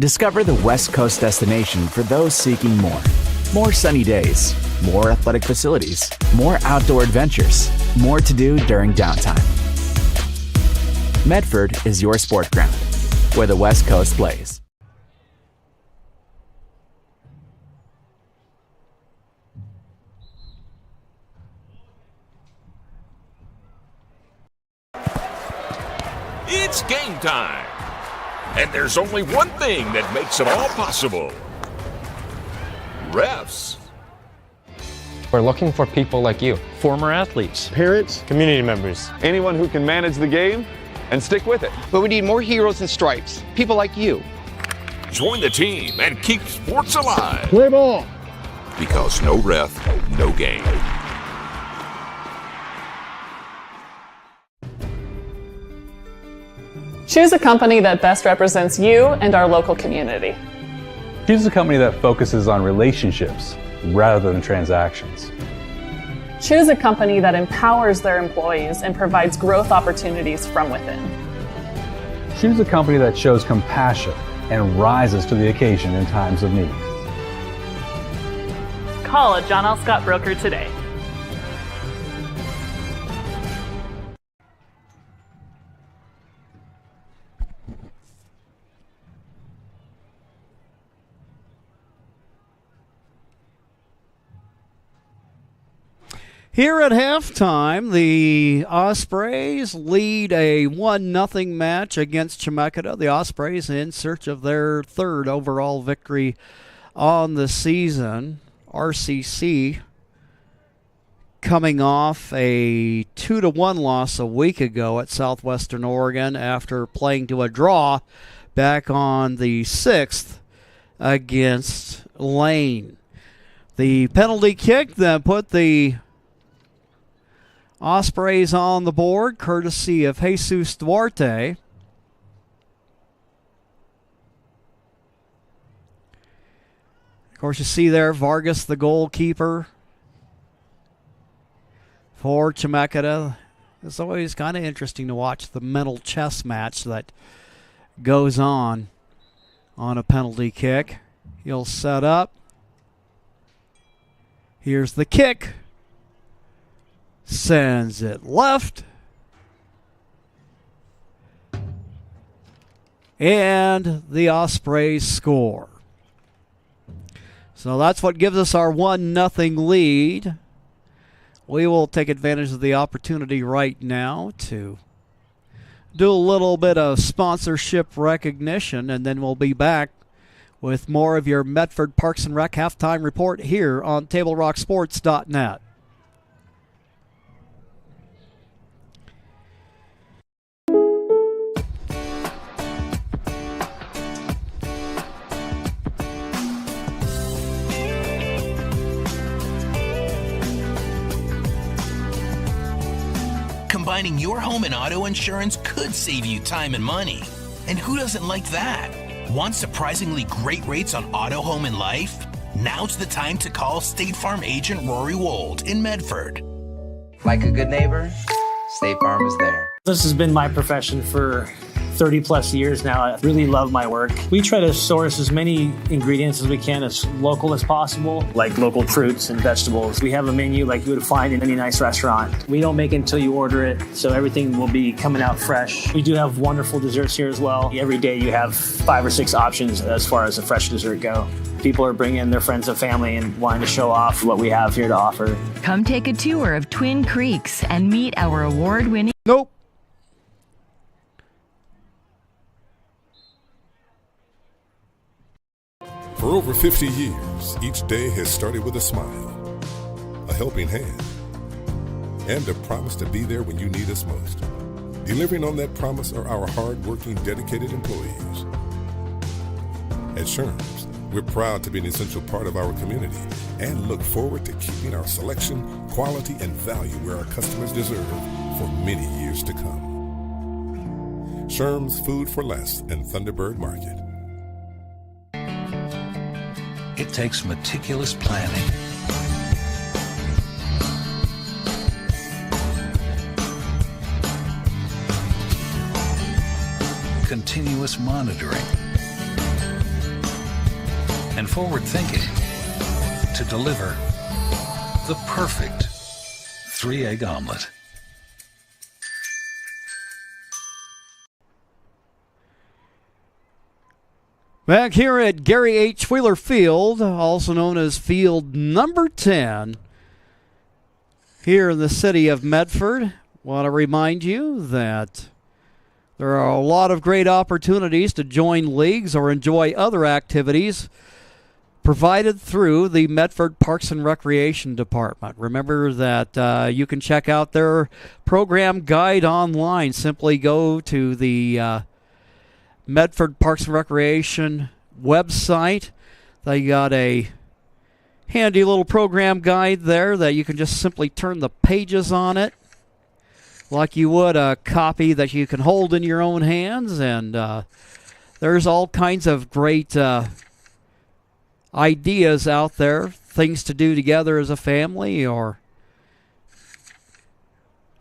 Discover the West Coast destination for those seeking more. More sunny days, more athletic facilities, more outdoor adventures, more to do during downtime. Medford is your sport ground, where the West Coast plays.
It's game time. And there's only one thing that makes it all possible. Refs.
We're looking for people like you.
Former athletes,
parents,
Community members.
anyone who can manage the game and stick with it.
But we need more heroes and stripes, people like you.
Join the team and keep sports alive.
Play ball.
Because no ref, no game.
Choose a company that best represents you and our local community.
Choose a company that focuses on relationships rather than transactions.
Choose a company that empowers their employees and provides growth opportunities from within.
Choose a company that shows compassion and rises to the occasion in times of need.
Call a John L. Scott broker today.
Here at halftime, the Ospreys lead a 1-0 match against Chemeketa. The Ospreys in search of their third overall victory on the season. RCC coming off a 2-1 loss a week ago at Southwestern Oregon after playing to a draw back on the 6th against Lane. The penalty kick that put the Ospreys on the board, courtesy of Jesus Duarte. Of course, you see there Vargas, the goalkeeper for Chemeketa. It's always kind of interesting to watch the mental chess match that goes on a penalty kick. He'll set up. Here's the kick. Sends it left. And the Ospreys score. So that's what gives us our 1-0 lead. We will take advantage of the opportunity right now to do a little bit of sponsorship recognition, and then we'll be back with more of your Medford Parks and Rec halftime report here on TableRockSports.net.
Combining your home and auto insurance could save you time and money. And who doesn't like that? Want surprisingly great rates on auto, home, and life? Now's the time to call State Farm agent Rory Wold in Medford.
Like a good neighbor, State Farm is there.
This has been my profession for 30 plus years now. I really love my work. We try to source as many ingredients as we can, as local as possible, like local fruits and vegetables. We have a menu like you would find in any nice restaurant. We don't make it until you order it, so everything will be coming out fresh. We do have wonderful desserts here as well. Every day you have 5 or 6 options as far as a fresh dessert go. People are bringing their friends and family and wanting to show off what we have here to offer.
Come take a tour of Twin Creeks and meet our award-winning...
Nope.
For over 50 years, each day has started with a smile, a helping hand, and a promise to be there when you need us most. Delivering on that promise are our hard-working, dedicated employees. At Sherms, we're proud to be an essential part of our community and look forward to keeping our selection, quality, and value where our customers deserve for many years to come. Sherms Food for Less and Thunderbird Market.
It takes meticulous planning, continuous monitoring, and forward thinking to deliver the perfect 3-egg omelet.
Back here at Gary H. Wheeler Field, also known as Field Number 10, here in the city of Medford. Want to remind you that there are a lot of great opportunities to join leagues or enjoy other activities provided through the Medford Parks and Recreation Department. Remember that you can check out their program guide online. Simply go to the Medford Parks and Recreation website. They got a handy little program guide there that you can just simply turn the pages on it like you would a copy that you can hold in your own hands. And there's all kinds of great ideas out there, things to do together as a family, or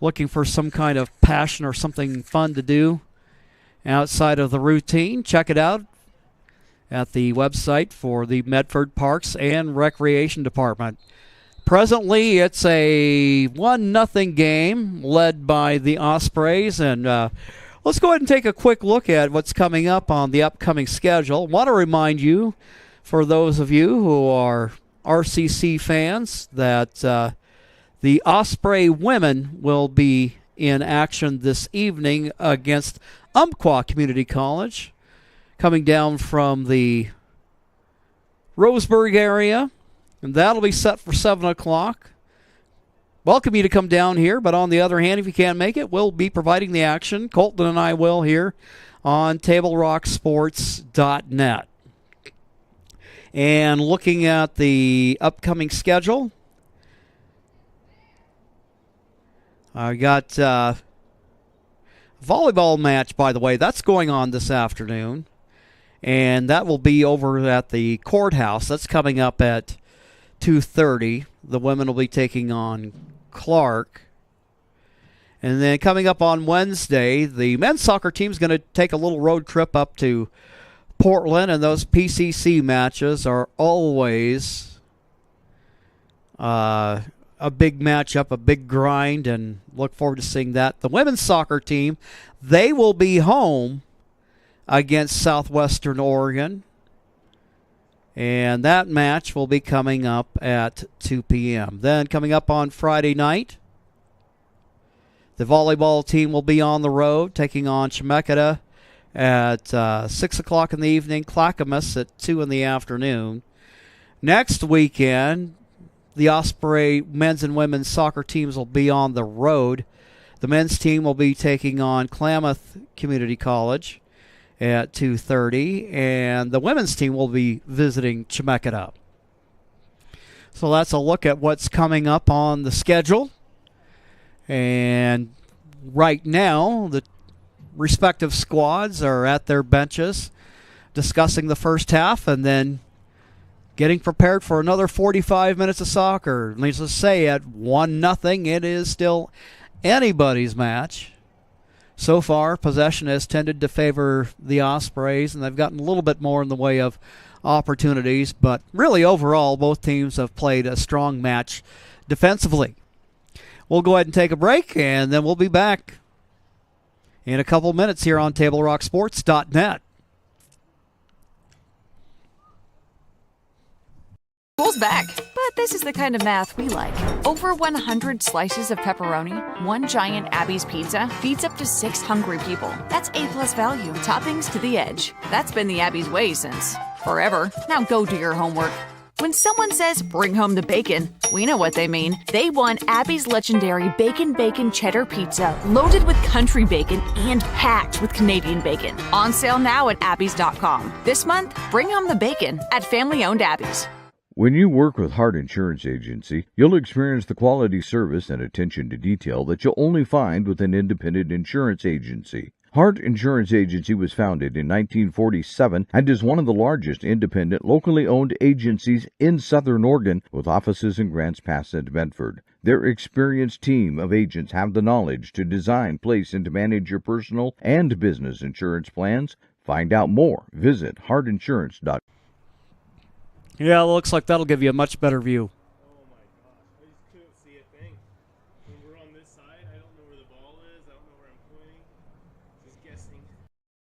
looking for some kind of passion or something fun to do outside of the routine. Check it out at the website for the Medford Parks and Recreation Department. Presently, it's a 1-0 game led by the Ospreys, and let's go ahead and take a quick look at what's coming up on the upcoming schedule. Want to remind you, for those of you who are RCC fans, that the Osprey women will be in action this evening against Umpqua Community College, coming down from the Roseburg area, and that'll be set for 7 o'clock. Welcome you to come down here, but on the other hand, if you can't make it, we'll be providing the action. Colton and I will here on TableRockSports.net. And looking at the upcoming schedule, I got volleyball match, by the way. That's going on this afternoon, and that will be over at the courthouse. That's coming up at 2:30. The women will be taking on Clark. And then coming up on Wednesday, the men's soccer team is going to take a little road trip up to Portland, and those PCC matches are always a big matchup, a big grind, and look forward to seeing that. The women's soccer team, they will be home against Southwestern Oregon, and that match will be coming up at 2 p.m. Then coming up on Friday night, the volleyball team will be on the road taking on Chemeketa at 6 o'clock in the evening, Clackamas at 2 in the afternoon. Next weekend, the Osprey men's and women's soccer teams will be on the road. The men's team will be taking on Klamath Community College at 2:30, and the women's team will be visiting Chemeketa. So that's a look at what's coming up on the schedule. And right now, the respective squads are at their benches discussing the first half and then getting prepared for another 45 minutes of soccer. Let's just say at 1-0, it is still anybody's match. So far, possession has tended to favor the Ospreys, and they've gotten a little bit more in the way of opportunities. But really, overall, both teams have played a strong match defensively. We'll go ahead and take a break, and then we'll be back in a couple minutes here on TableRockSports.net.
School's back, but this is the kind of math we like. Over 100 slices of pepperoni, one giant Abby's pizza feeds up to 6 hungry people. That's A+ value, toppings to the edge. That's been the Abby's way since forever. Now go do your homework. When someone says, bring home the bacon, we know what they mean. They want Abby's legendary Bacon Cheddar Pizza, loaded with country bacon and packed with Canadian bacon. On sale now at Abby's.com. This month, bring home the bacon at family-owned Abby's.
When you work with Hart Insurance Agency, you'll experience the quality service and attention to detail that you'll only find with an independent insurance agency. Hart Insurance Agency was founded in 1947 and is one of the largest independent, locally owned agencies in Southern Oregon, with offices in Grants Pass and Medford. Their experienced team of agents have the knowledge to design, place, and to manage your personal and business insurance plans. Find out more. Visit hartinsurance.com.
Yeah, it looks like that'll give you a much better view.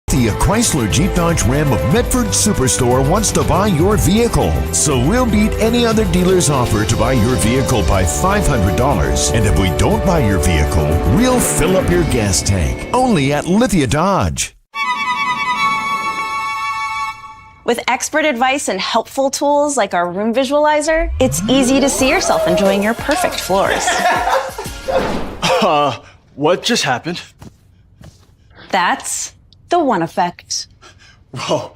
The Chrysler Jeep Dodge Ram of Medford Superstore wants to buy your vehicle. So we'll beat any other dealer's offer to buy your vehicle by $500. And if we don't buy your vehicle, we'll fill up your gas tank. Only at Lithia Dodge.
With expert advice and helpful tools like our room visualizer, it's easy to see yourself enjoying your perfect floors.
What just happened?
That's the One Effect.
Whoa.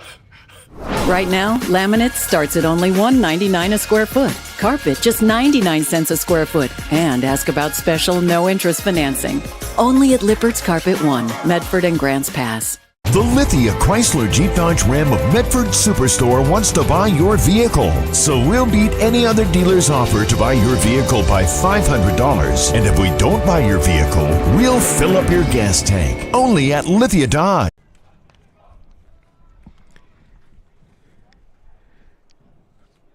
Right now, laminate starts at only $1.99 a square foot. Carpet just 99 cents a square foot. And ask about special no-interest financing. Only at Lippert's Carpet One, Medford and Grants Pass.
The Lithia Chrysler Jeep Dodge Ram of Medford Superstore wants to buy your vehicle. So we'll beat any other dealer's offer to buy your vehicle by $500. And if we don't buy your vehicle, we'll fill up your gas tank. Only at Lithia Dodge.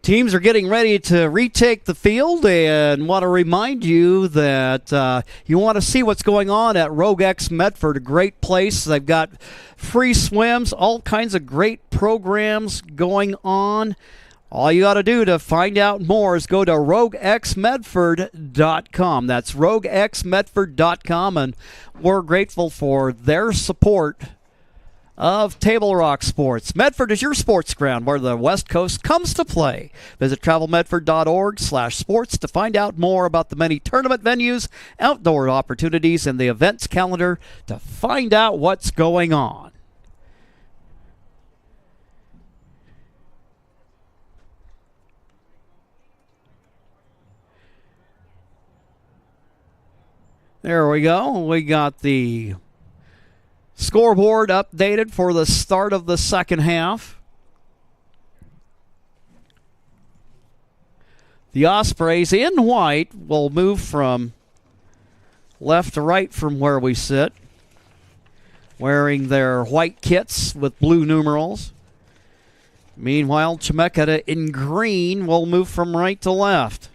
Teams are getting ready to retake the field, and want to remind you that you want to see what's going on at Rogue X Medford, a great place. They've got free swims, all kinds of great programs going on. All you got to do to find out more is go to roguexmedford.com. That's roguexmedford.com, and we're grateful for their support of Table Rock Sports. Medford is your sports ground where the West Coast comes to play. Visit travelmedford.org/sports to find out more about the many tournament venues, outdoor opportunities, and the events calendar to find out what's going on. There we go. We got the scoreboard updated for the start of the second half. The Ospreys in white will move from left to right from where we sit, wearing their white kits with blue numerals. Meanwhile, Chemeketa in green will move from right to left.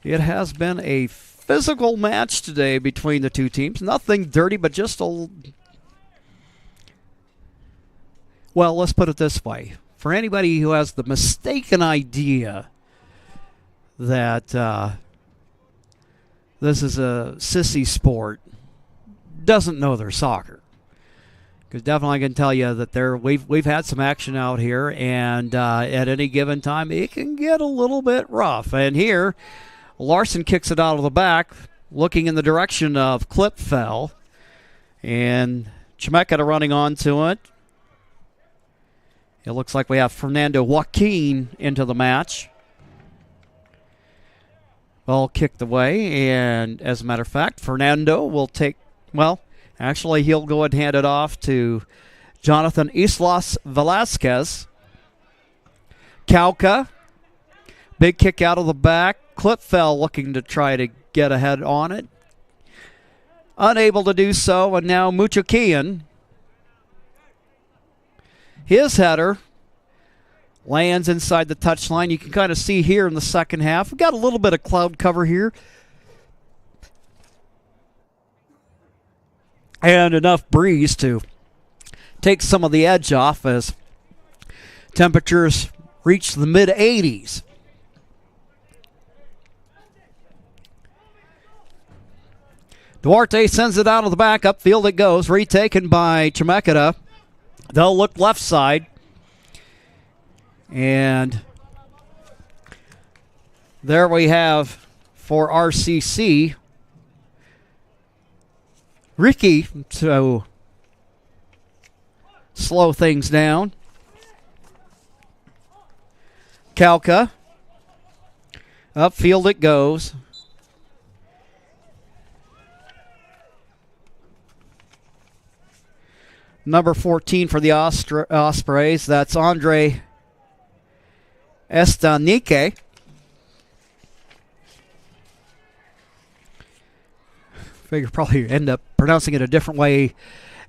It has been a physical match today between the two teams. Nothing dirty, but just a... Well, let's put it this way. For anybody who has the mistaken idea that this is a sissy sport, doesn't know their soccer. Because definitely I can tell you that we've had some action out here, and at any given time it can get a little bit rough. And here, Larson kicks it out of the back, looking in the direction of Clipfell. And Chemeketa running onto it. It looks like we have Fernando Joaquin into the match. Ball kicked away, and as a matter of fact, Fernando will take, well, actually he'll go and hand it off to Jonathan Islas Velasquez. Kauka, big kick out of the back. Clipfell looking to try to get ahead on it. Unable to do so, and now Muchakian. His header lands inside the touchline. You can kind of see here in the second half. We've got a little bit of cloud cover here. And enough breeze to take some of the edge off as temperatures reach the mid-80s. Duarte sends it out of the back. Upfield it goes. Retaken by Chemeketa. They'll look left side. And there we have for RCC Ricky to slow things down. Kauka. Upfield it goes. Number 14 for the Ospreys, that's Andre Estanike. figure probably end up pronouncing it a different way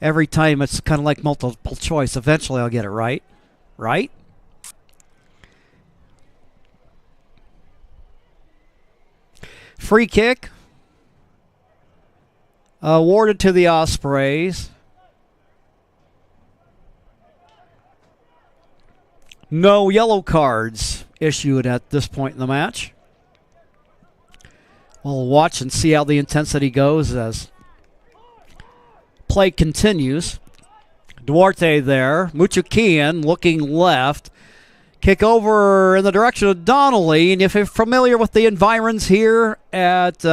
every time. It's kind of like multiple choice. Eventually I'll get it right. Right? Free kick awarded to the Ospreys. No yellow cards issued at this point in the match. We'll watch and see how the intensity goes as play continues. Duarte there. Muchakian looking left. Kick over in the direction of Donnelly. And if you're familiar with the environs here at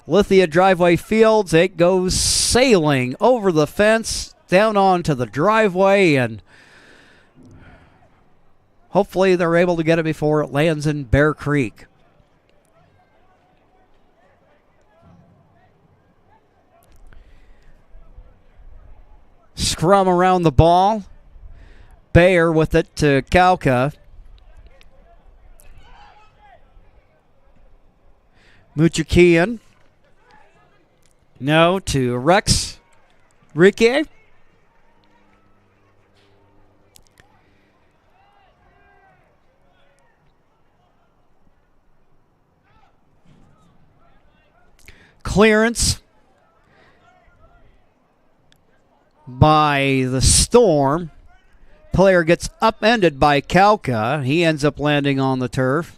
Lithia Driveway Fields, it goes sailing over the fence, down onto the driveway, and hopefully they're able to get it before it lands in Bear Creek. Scrum around the ball. Bayer with it to Kauka. Muchakian. No, to Rex Rique. Clearance by the Storm. Player gets upended by Kauka. He ends up landing on the turf.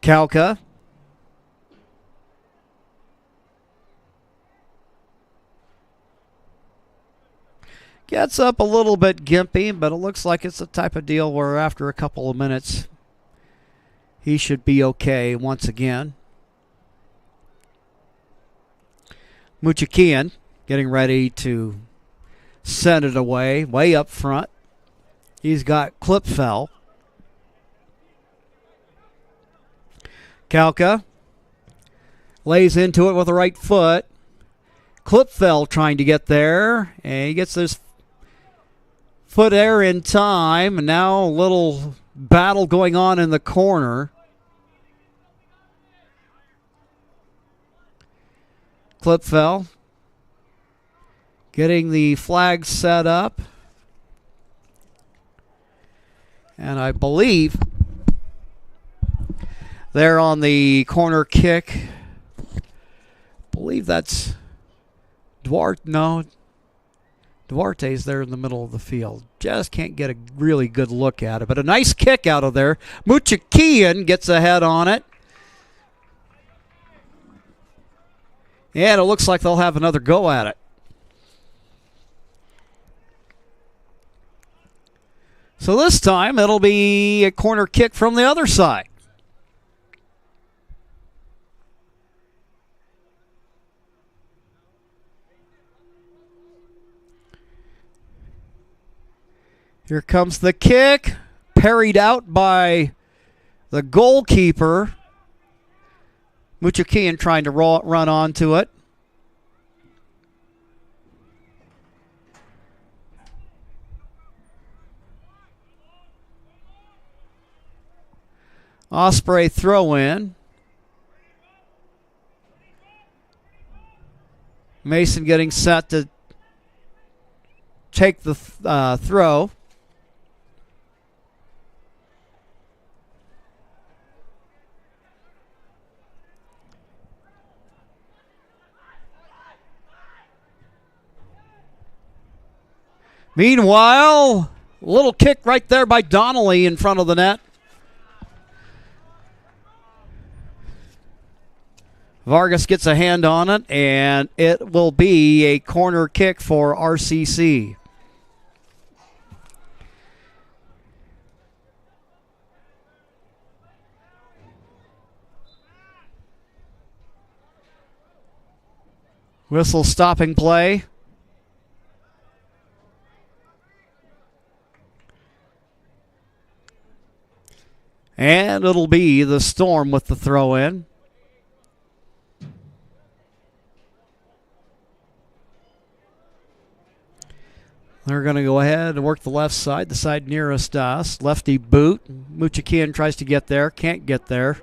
Kauka. Gets up a little bit gimpy, but it looks like it's the type of deal where after a couple of minutes he should be okay once again. Muchakian getting ready to send it away, way up front. He's got Klipfel. Kauka lays into it with the right foot. Klipfel trying to get there, and he gets this foot there in time, and now a little battle going on in the corner. Klipfel getting the flag set up. And I believe there on the corner kick, I believe that's Duarte. No, Duarte's there in the middle of the field. Just can't get a really good look at it. But a nice kick out of there. Muchakian gets ahead on it. And it looks like they'll have another go at it. So this time it'll be a corner kick from the other side. Here comes the kick. Parried out by the goalkeeper. Muchakian trying to run onto it. Osprey throw in. Mason getting set to take the throw. Meanwhile, a little kick right there by Donnelly in front of the net. Vargas gets a hand on it, and it will be a corner kick for RCC. Whistle stopping play. And it'll be the Storm with the throw in. They're going to go ahead and work the left side, the side nearest us. Lefty boot. Muchakian tries to get there, can't get there.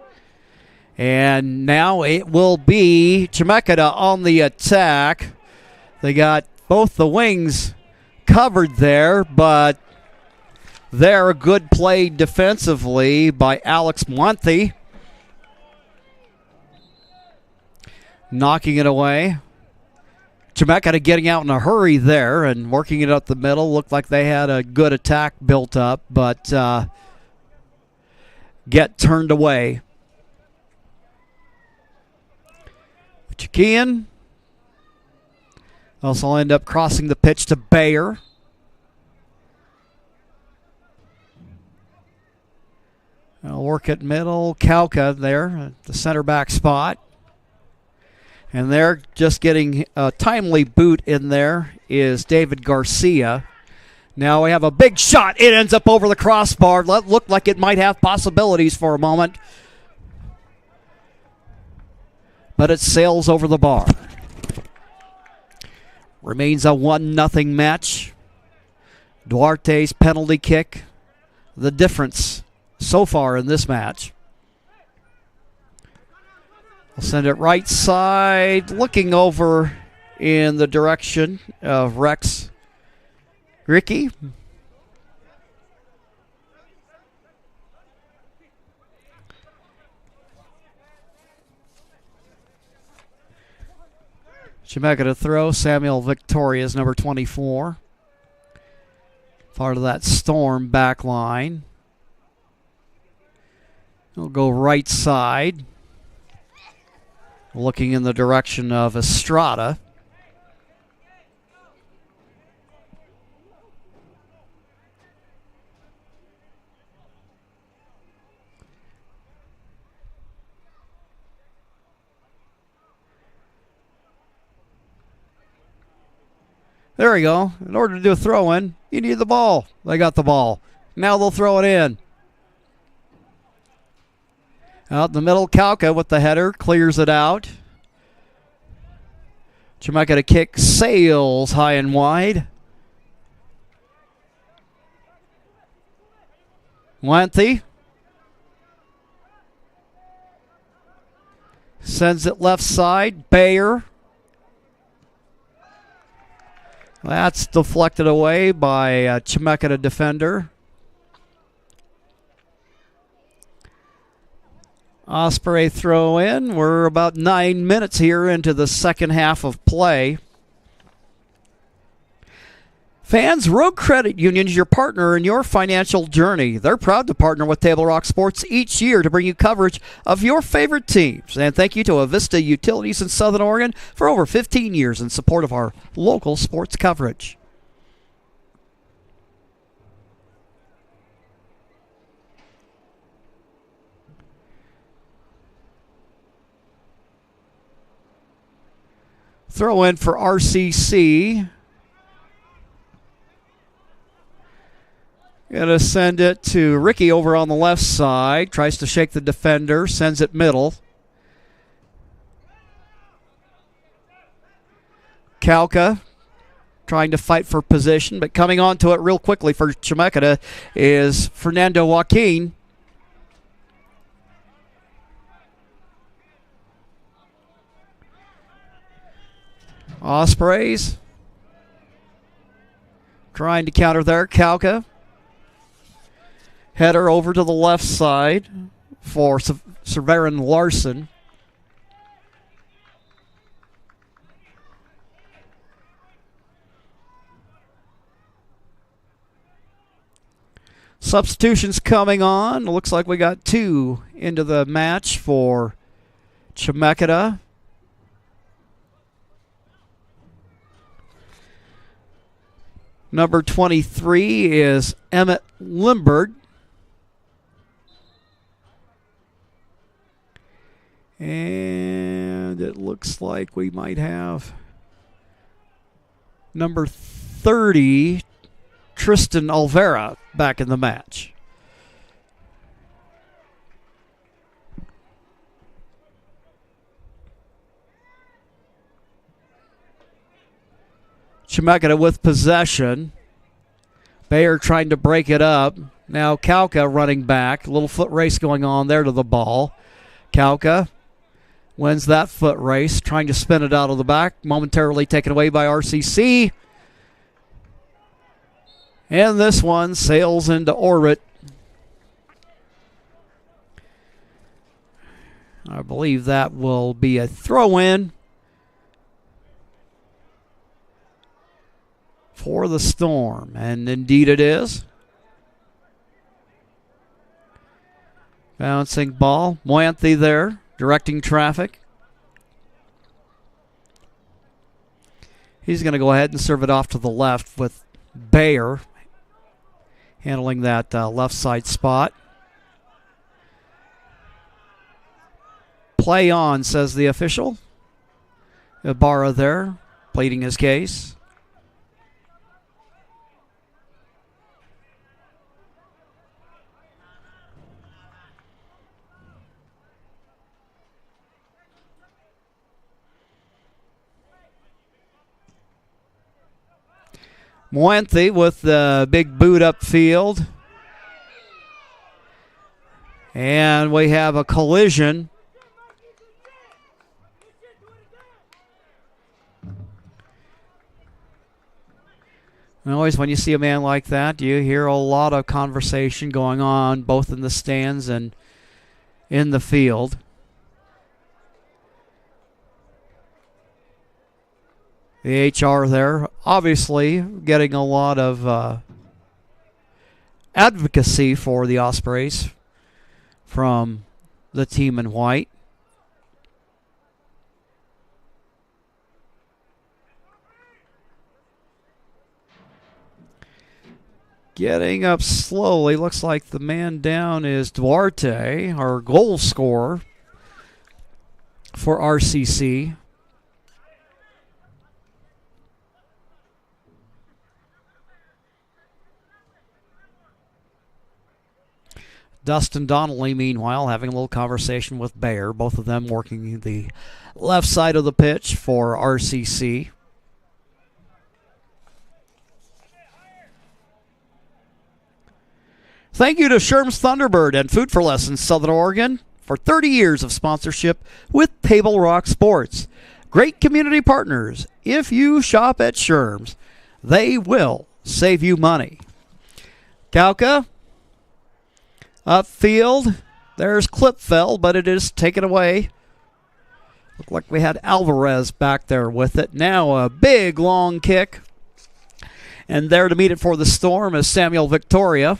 And now it will be Chemeketa on the attack. They got both the wings covered there, but there a good play defensively by Alex Monty. Knocking it away. Chemeketa getting out in a hurry there and working it up the middle. Looked like they had a good attack built up, but get turned away. Chakian also end up crossing the pitch to Bayer. I'll work at middle. Kauka there at the center back spot. And they're just getting a timely boot in there is David Garcia. Now we have a big shot. It ends up over the crossbar. Looked like it might have possibilities for a moment. But it sails over the bar. Remains a 1-0 match. Duarte's penalty kick, the difference so far in this match. We'll send it right side, looking over in the direction of Rex Ricky. Chemeketa throw. Samuel Victoria's number 24. Part of that Storm back line. He'll go right side. Looking in the direction of Estrada. There we go. In order to do a throw-in, you need the ball. They got the ball. Now they'll throw it in. Out in the middle, Kauka with the header, clears it out. Chemeketa kick sails high and wide. Wanthy sends it left side. Bayer. That's deflected away by a Chemeketa defender. Osprey throw in. We're about 9 minutes here into the second half of play. Fans, Road Credit Union is your partner in your financial journey. They're proud to partner with Table Rock Sports each year to bring you coverage of your favorite teams. And thank you to Avista Utilities in Southern Oregon for over 15 years in support of our local sports coverage. Throw in for RCC. Gonna send it to Ricky over on the left side. Tries to shake the defender. Sends it middle. Kauka trying to fight for position, but coming onto it real quickly for Chemeketa is Fernando Joaquin. Ospreys trying to counter there. Kauka. Header over to the left side for Severin Larson. Substitutions coming on. Looks like we got 2 into the match for Chemeketa. Number 23 is Emmett Limbert. And it looks like we might have number 30, Tristan Olvera, back in the match. Chemeketa with possession. Bayer trying to break it up. Now Kauka running back. A little foot race going on there to the ball. Kauka wins that foot race, trying to spin it out of the back. Momentarily taken away by RCC. And this one sails into orbit. I believe that will be a throw-in for the Storm. And indeed it is. Bouncing ball. Moanthe there, directing traffic. He's going to go ahead and serve it off to the left with Bayer handling that left side spot. Play on, says the official. Ibarra there, pleading his case. Moanthe with the big boot upfield. And we have a collision. And always when you see a man like that, you hear a lot of conversation going on both in the stands and in the field. The HR there, obviously getting a lot of advocacy for the Ospreys from the team in white. Getting up slowly. Looks like the man down is Duarte, our goal scorer for RCC. Dustin Donnelly, meanwhile, having a little conversation with Bayer. Both of them working the left side of the pitch for RCC. Thank you to Sherm's Thunderbird and Food for Less in Southern Oregon for 30 years of sponsorship with Table Rock Sports. Great community partners. If you shop at Sherm's, they will save you money. Kauka. Upfield, there's Clipfell, but it is taken away. Looked like we had Alvarez back there with it. Now a big long kick. And there to meet it for the Storm is Samuel Victoria.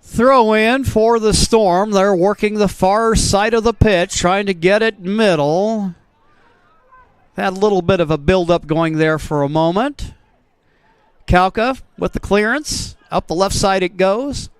Throw in for the Storm. They're working the far side of the pitch, trying to get it middle. Had a little bit of a build-up going there for a moment. Kauka with the clearance. Up the left side it goes.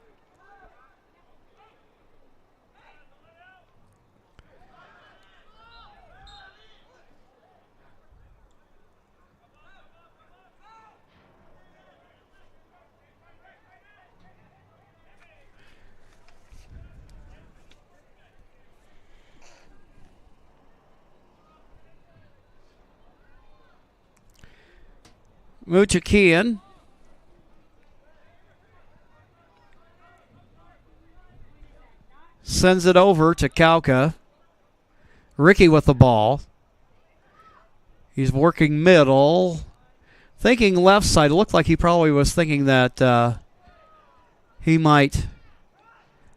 Muchakian. Sends it over to Kauka. Ricky with the ball. He's working middle. Thinking left side. It looked like he probably was thinking that he might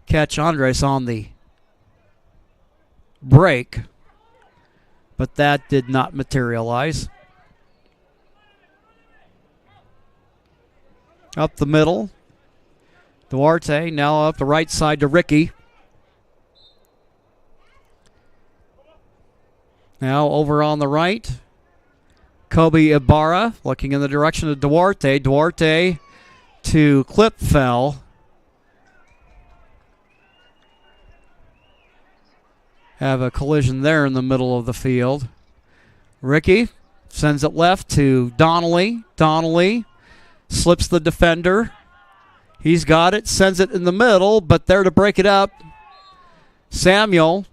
catch Andres on the break. But that did not materialize. Up the middle. Duarte now up the right side to Ricky. Now over on the right. Kobe Ibarra looking in the direction of Duarte. Duarte to Clipfell. Have a collision there in the middle of the field. Ricky sends it left to Donnelly. Donnelly slips the defender. He's got it, sends it in the middle, but there to break it up, Samuel.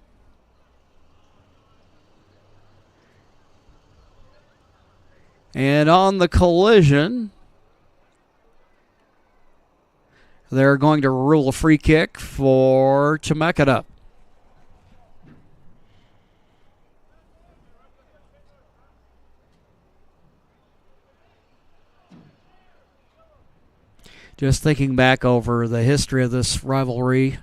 And on the collision, they're going to rule a free kick for Chemeketa. Just thinking back over the history of this rivalry,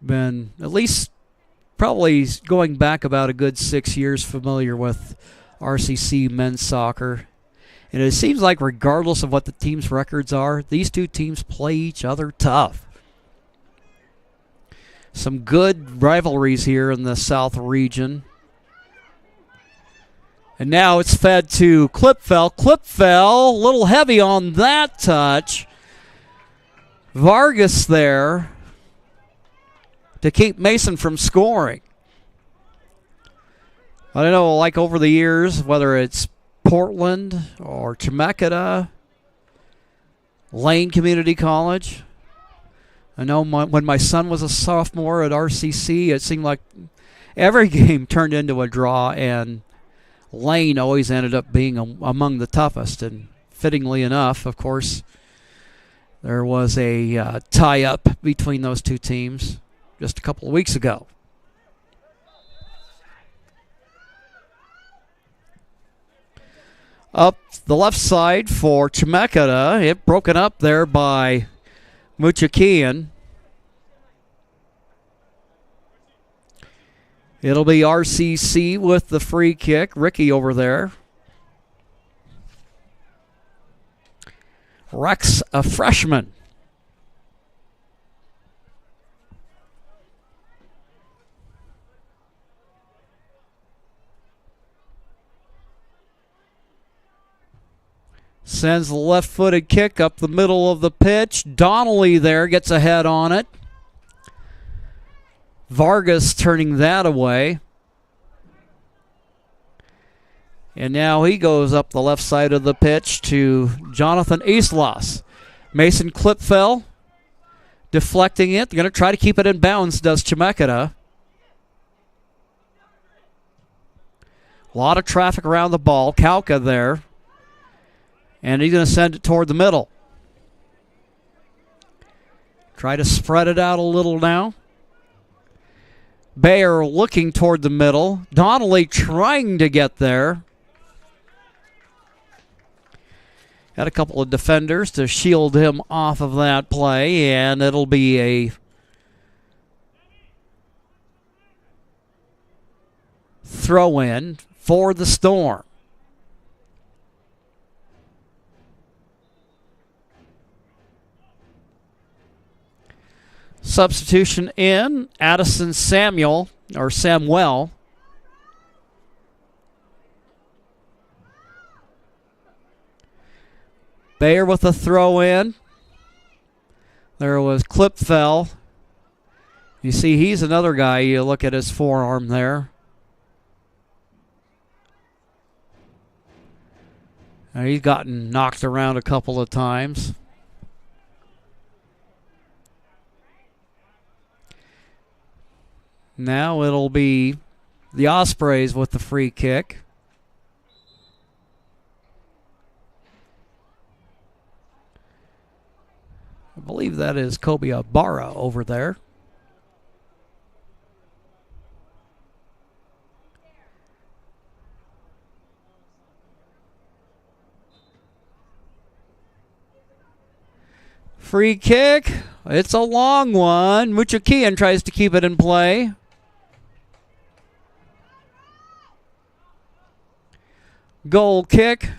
been at least probably going back about a good 6 years familiar with RCC men's soccer. And it seems like regardless of what the team's records are, these two teams play each other tough. Some good rivalries here in the South region. And now it's fed to Klipfel. Klipfel, a little heavy on that touch. Vargas there to keep Mason from scoring. I don't know, like over the years, whether it's Portland or Chemeketa, Lane Community College. I know when my son was a sophomore at RCC, it seemed like every game turned into a draw, and Lane always ended up being among the toughest. And fittingly enough, of course, there was a tie-up between those two teams just a couple of weeks ago. Up the left side for Chemeketa, it broken up there by Muchakian. It'll be RCC with the free kick. Ricky over there. Rex, a freshman. Sends the left-footed kick up the middle of the pitch. Donnelly there gets a head on it. Vargas turning that away. And now he goes up the left side of the pitch to Jonathan Islas. Mason Klipfel deflecting it. They're going to try to keep it in bounds, does Chemeketa. A lot of traffic around the ball. Kauka there. And he's going to send it toward the middle. Try to spread it out a little now. Bayer looking toward the middle. Donnelly trying to get there. Had a couple of defenders to shield him off of that play, and it'll be a throw-in for the Storm. Substitution in, Addison Samuel. Bayer with a throw in. There was Klipfel. You see, he's another guy. You look at his forearm there. He's gotten knocked around a couple of times. Now it'll be the Ospreys with the free kick. I believe that is Kobe Abara over there. Free kick. It's a long one. Muchakian tries to keep it in play. Goal kick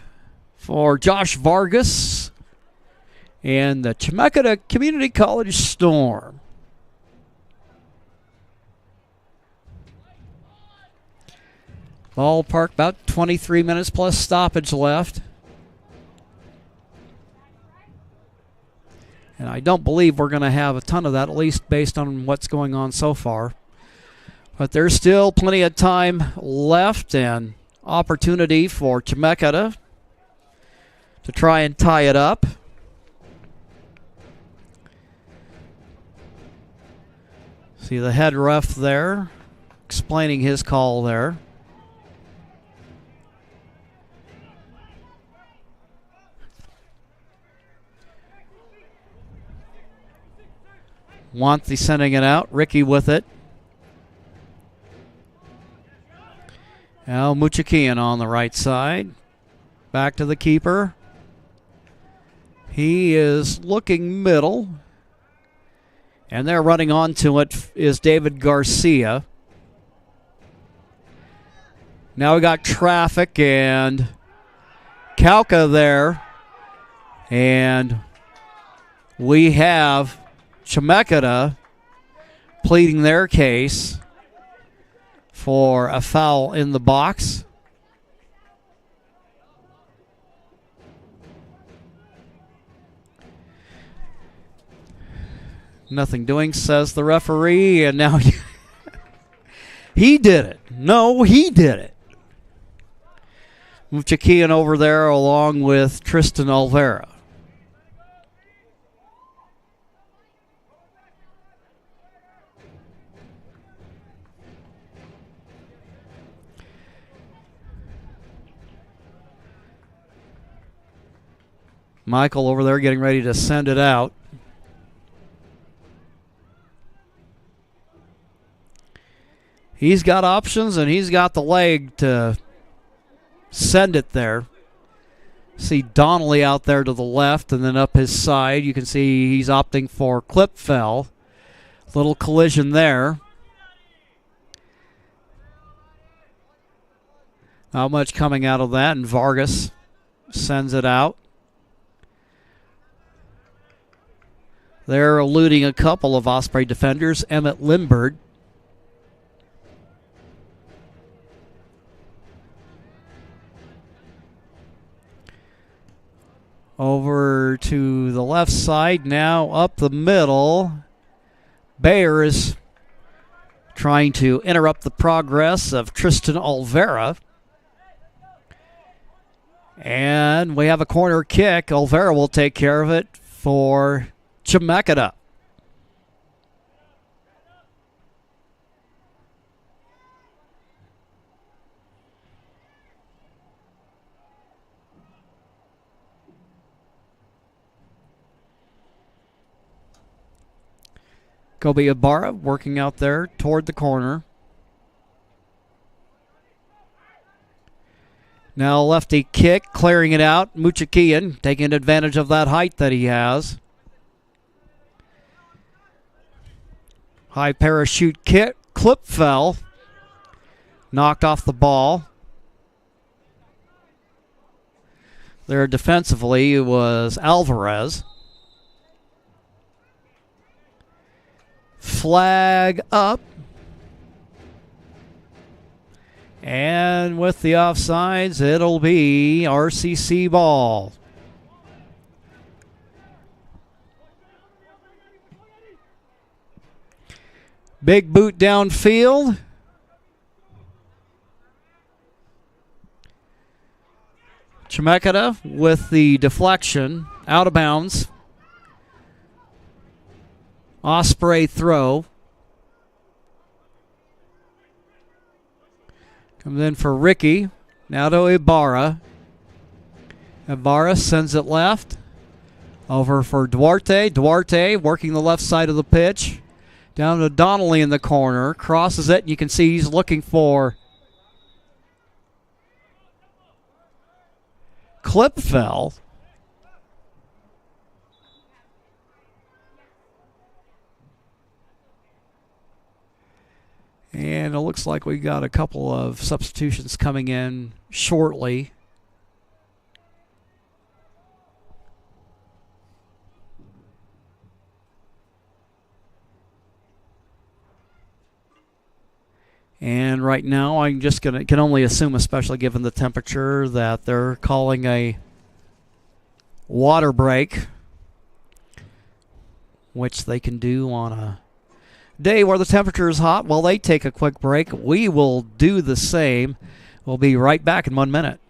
for Josh Vargas and the Chemeketa Community College Storm. Ballpark, about 23 minutes plus stoppage left. And I don't believe we're going to have a ton of that, at least based on what's going on so far. But there's still plenty of time left and opportunity for Chemeketa to try and tie it up. See the head ref there explaining his call there. Wanty sending it out. Ricky with it. Now Muchakian on the right side. Back to the keeper. He is looking middle. And there running onto it is David Garcia. Now we got traffic and Kauka there. And we have Chemeketa pleading their case for a foul in the box. Nothing doing, says the referee, and now he did it. No, he did it. Muchakian over there along with Tristan Olvera. Michael over there getting ready to send it out. He's got options and he's got the leg to send it there. See Donnelly out there to the left and then up his side. You can see he's opting for Klipfel. Little collision there. Not much coming out of that, and Vargas sends it out. They're eluding a couple of Osprey defenders. Emmett Limbird. Over to the left side, now up the middle. Bayer is trying to interrupt the progress of Tristan Olvera. And we have a corner kick. Olvera will take care of it for Chemeketa. Kobe Ibarra working out there toward the corner. Now lefty kick, clearing it out. Muchakian taking advantage of that height that he has. High parachute kick. Klipfel knocked off the ball. There defensively was Alvarez. Flag up. And with the offsides, it'll be RCC ball. Big boot downfield. Chemeketa with the deflection. Out of bounds. Osprey throw. Comes in for Ricky. Now to Ibarra. Ibarra sends it left. Over for Duarte. Duarte working the left side of the pitch. Down to Donnelly in the corner. Crosses it, and you can see he's looking for Klipfel. And it looks like we got a couple of substitutions coming in shortly. And right now I'm just can only assume, especially given the temperature, that they're calling a water break, which they can do on a day where the temperature is hot, while they take a quick break, we will do the same. We'll be right back in 1 minute.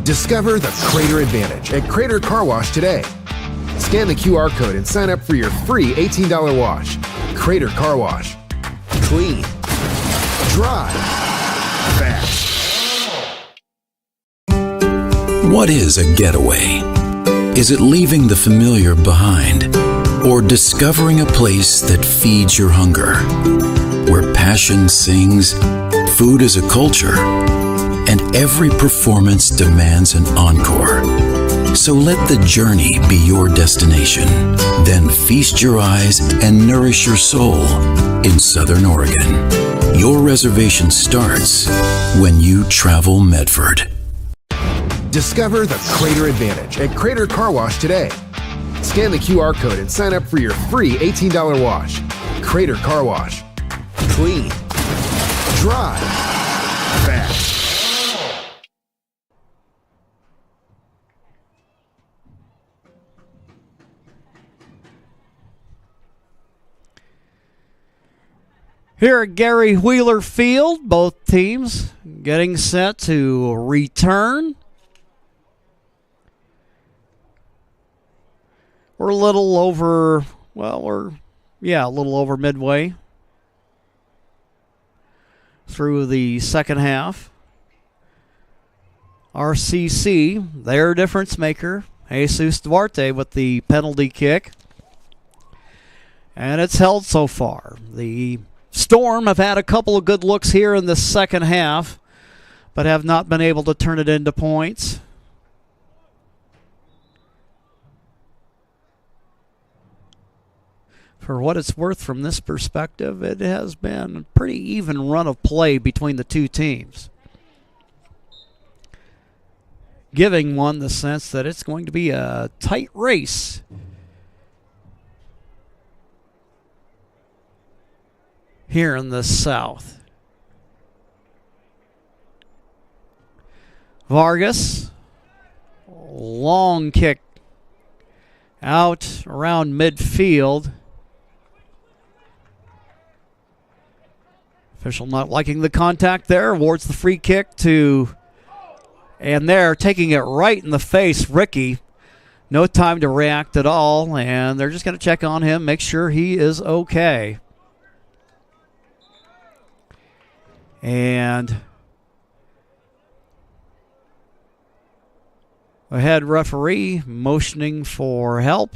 Discover the Crater Advantage at Crater Car Wash today. Scan the QR code and sign up for your free $18 wash. Crater Car Wash. Clean. Dry. Fast.
What is a getaway? Is it leaving the familiar behind? Or discovering a place that feeds your hunger? Where passion sings, food is a culture, and every performance demands an encore. So let the journey be your destination. Then feast your eyes and nourish your soul in Southern Oregon. Your reservation starts when you travel Medford.
Discover the Crater Advantage at Crater Car Wash today. Scan the QR code and sign up for your free $18 wash. Crater Car Wash. Clean. Dry. Fast.
Here at Gary Wheeler Field, both teams getting set to return. We're a little over, a little over midway through the second half. RCC, their difference maker, Jesus Duarte with the penalty kick. And it's held so far. The Storm have had a couple of good looks here in the second half, but have not been able to turn it into points. For what it's worth from this perspective, it has been a pretty even run of play between the two teams, giving one the sense that it's going to be a tight race. Here in the South. Vargas, long kick out around midfield. Official not liking the contact there, awards the free kick to, and they're taking it right in the face, Ricky. No time to react at all, and they're just going to check on him, make sure he is okay. And the head referee motioning for help.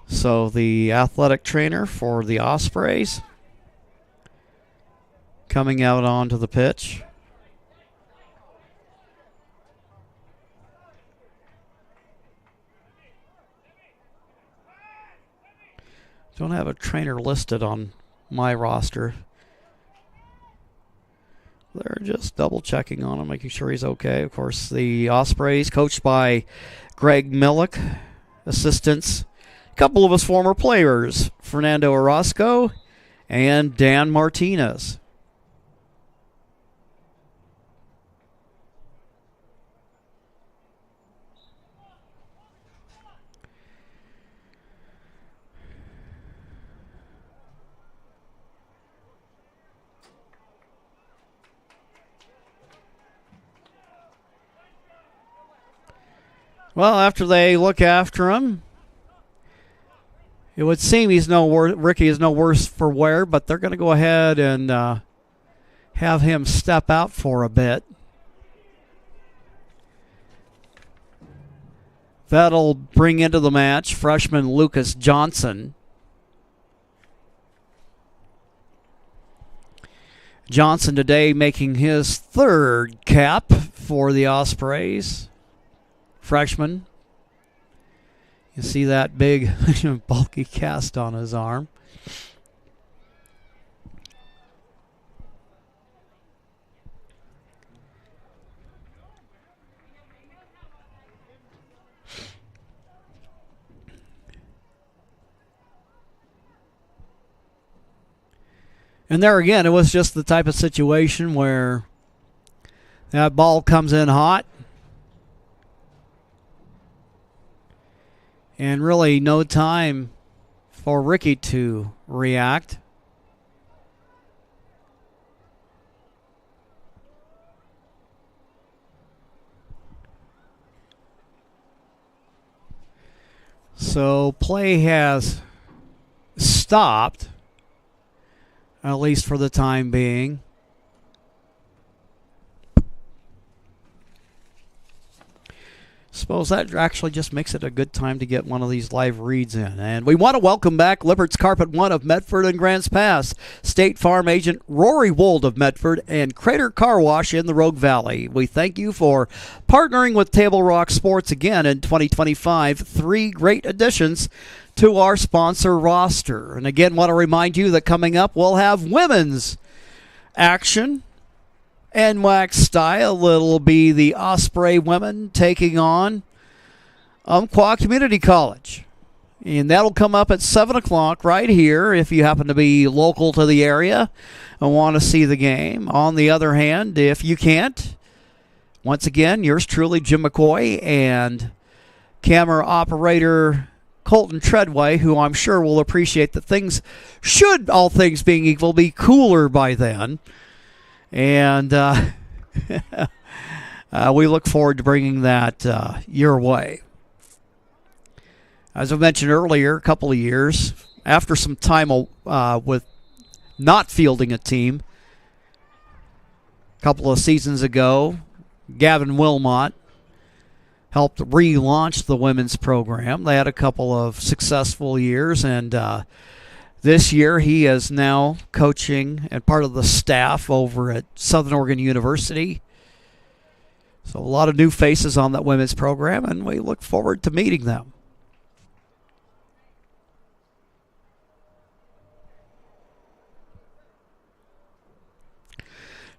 So the athletic trainer for the Ospreys coming out onto the pitch. Don't have a trainer listed on my roster. They're just double checking on him, making sure he's okay. Of course, the Ospreys, coached by Greg Millick. Assistants, a couple of his former players, Fernando Orozco and Dan Martinez. Well, after they look after him, it would seem Ricky is no worse for wear, but they're going to go ahead and have him step out for a bit. That'll bring into the match freshman Lucas Johnson. Johnson today making his third cap for the Ospreys. Freshman. You see that big, bulky cast on his arm. And there again, it was just the type of situation where that ball comes in hot. And really no time for Ricky to react. So play has stopped, at least for the time being. Suppose that actually just makes it a good time to get one of these live reads in. And we want to welcome back Lippert's Carpet One of Medford and Grants Pass, State Farm agent Rory Wold of Medford, and Crater Car Wash in the Rogue Valley. We thank you for partnering with Table Rock Sports again in 2025. 3 great additions to our sponsor roster. And again, want to remind you that coming up we'll have women's action. NWAC style, it'll be the Osprey women taking on Umpqua Community College. And that'll come up at 7 o'clock right here if you happen to be local to the area and want to see the game. On the other hand, if you can't, once again, yours truly, Jim McCoy, and camera operator Colton Treadway, who I'm sure will appreciate that things should, all things being equal, be cooler by then. And we look forward to bringing that your way. As I mentioned earlier, a couple of years, after some time with not fielding a team, a couple of seasons ago, Gavin Wilmot helped relaunch the women's program. They had a couple of successful years, and this year, he is now coaching and part of the staff over at Southern Oregon University. So a lot of new faces on that women's program, and we look forward to meeting them.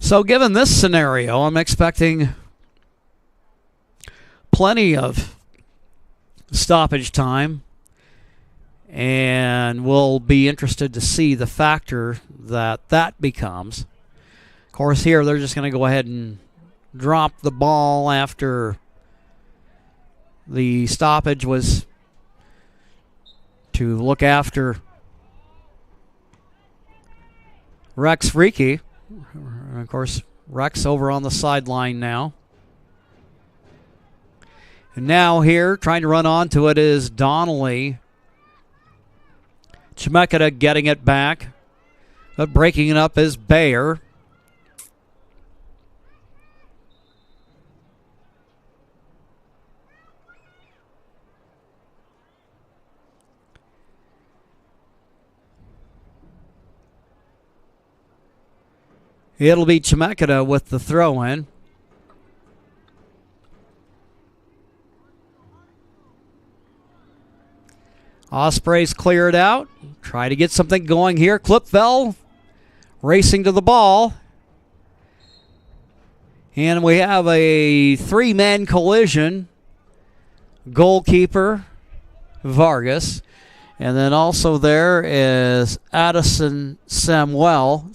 So given this scenario, I'm expecting plenty of stoppage time. And we'll be interested to see the factor that becomes. Of course, here they're just going to go ahead and drop the ball after the stoppage was to look after Rex Reekie. And of course, Rex over on the sideline now. And now here, trying to run onto it is Donnelly. Chemeketa getting it back, but breaking it up is Bayer. It'll be Chemeketa with the throw-in. Ospreys clear it out. Try to get something going here. Clipfell racing to the ball. And we have a 3-man collision. Goalkeeper, Vargas. And then also there is Addison Samuel.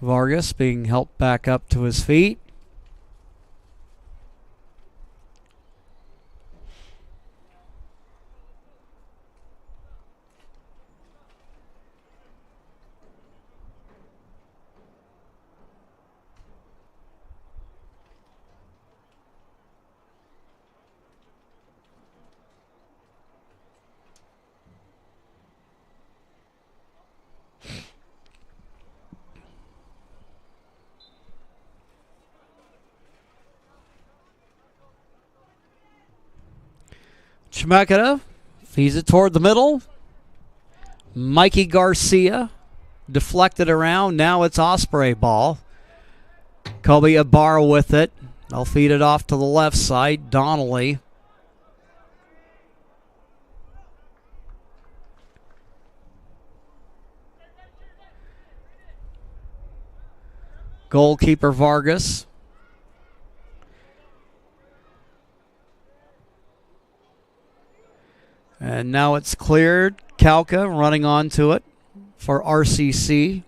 Vargas being helped back up to his feet. Chemeketa feeds it toward the middle. Mikey Garcia deflected around. Now it's Osprey ball. Kobe Ibarra with it. They'll feed it off to the left side. Donnelly. Goalkeeper Vargas. And now it's cleared. Kauka running onto it for RCC.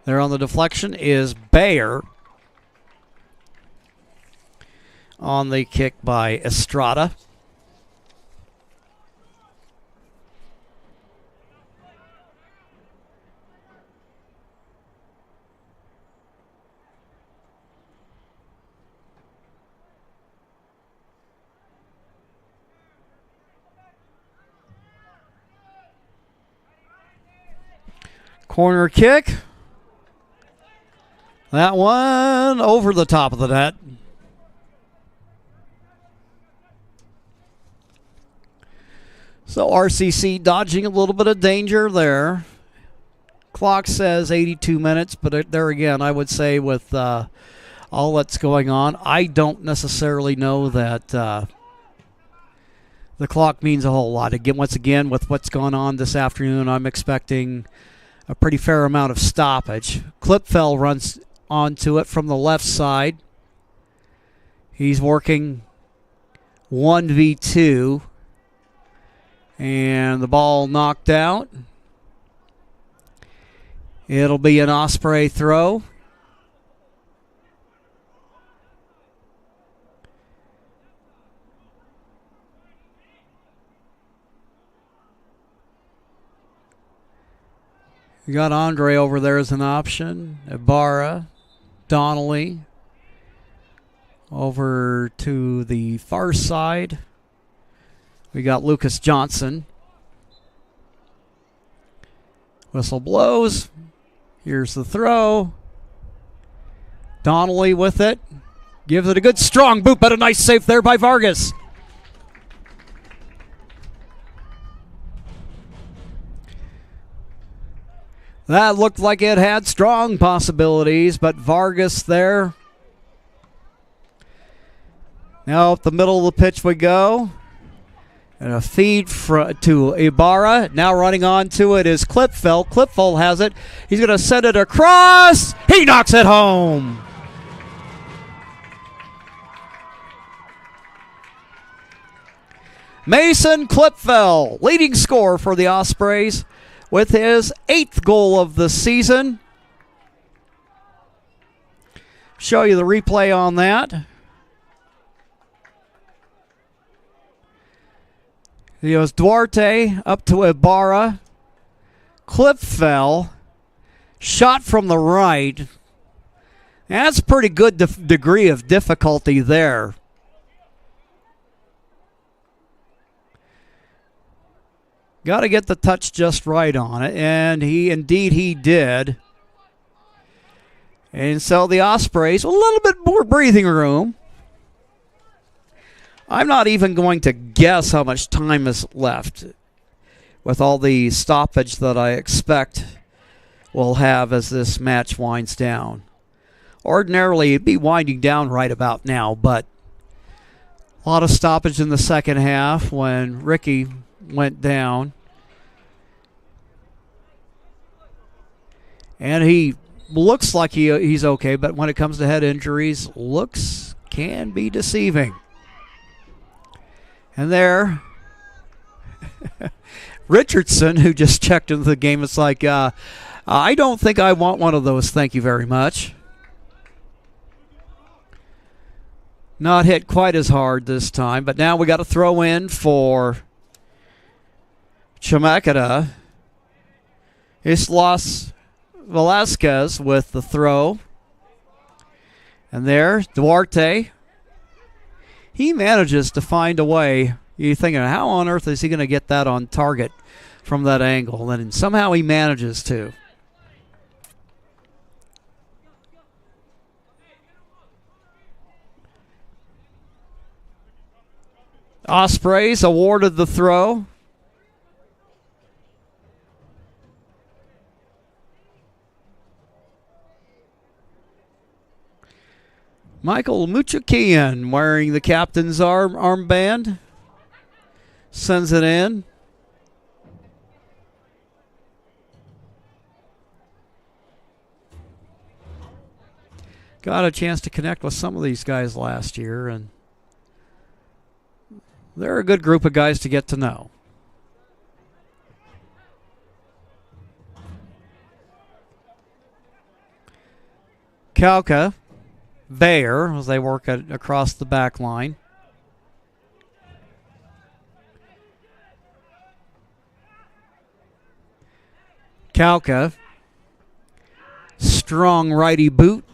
There on the deflection is Bayer. On the kick by Estrada. Corner kick. That one over the top of the net. So RCC dodging a little bit of danger there. Clock says 82 minutes, but there again, I would say with all that's going on, I don't necessarily know that the clock means a whole lot. Again, once again, with what's gone on this afternoon, I'm expecting a pretty fair amount of stoppage. Klipfel runs onto it from the left side. He's working 1v2. And the ball knocked out. It'll be an Osprey throw. You got Andre over there as an option. Ibarra, Donnelly. Over to the far side, we got Lucas Johnson. Whistle blows. Here's the throw. Donnelly with it. Gives it a good strong boot, but a nice save there by Vargas. That looked like it had strong possibilities, but Vargas there. Now up the middle of the pitch we go. And a feed to Ibarra. Now running on to it is Klipfel. Klipfel has it. He's going to send it across. He knocks it home. Mason Klipfel, leading scorer for the Ospreys, with his 8th goal of the season. Show you the replay on that. It goes Duarte up to Ibarra. Klipfel, shot from the right. That's a pretty good degree of difficulty there. Got to get the touch just right on it, and he did. And so the Ospreys, a little bit more breathing room. I'm not even going to guess how much time is left with all the stoppage that I expect we'll have as this match winds down. Ordinarily, it'd be winding down right about now, but a lot of stoppage in the second half when Ricky went down. And he looks like he's okay, but when it comes to head injuries, looks can be deceiving. And there, Richardson, who just checked into the game, it's like, I don't think I want one of those, thank you very much. Not hit quite as hard this time, but now we got to throw in for Chemeketa. Islas Velasquez with the throw. And there, Duarte. He manages to find a way. You're thinking, how on earth is he going to get that on target from that angle? And somehow he manages to. Ospreys awarded the throw. Michael Muchakian wearing the captain's armband. Sends it in. got a chance to connect with some of these guys last year, and they're a good group of guys to get to know. Kauka, Bayer, as they work across the back line. Kauka, strong righty boot.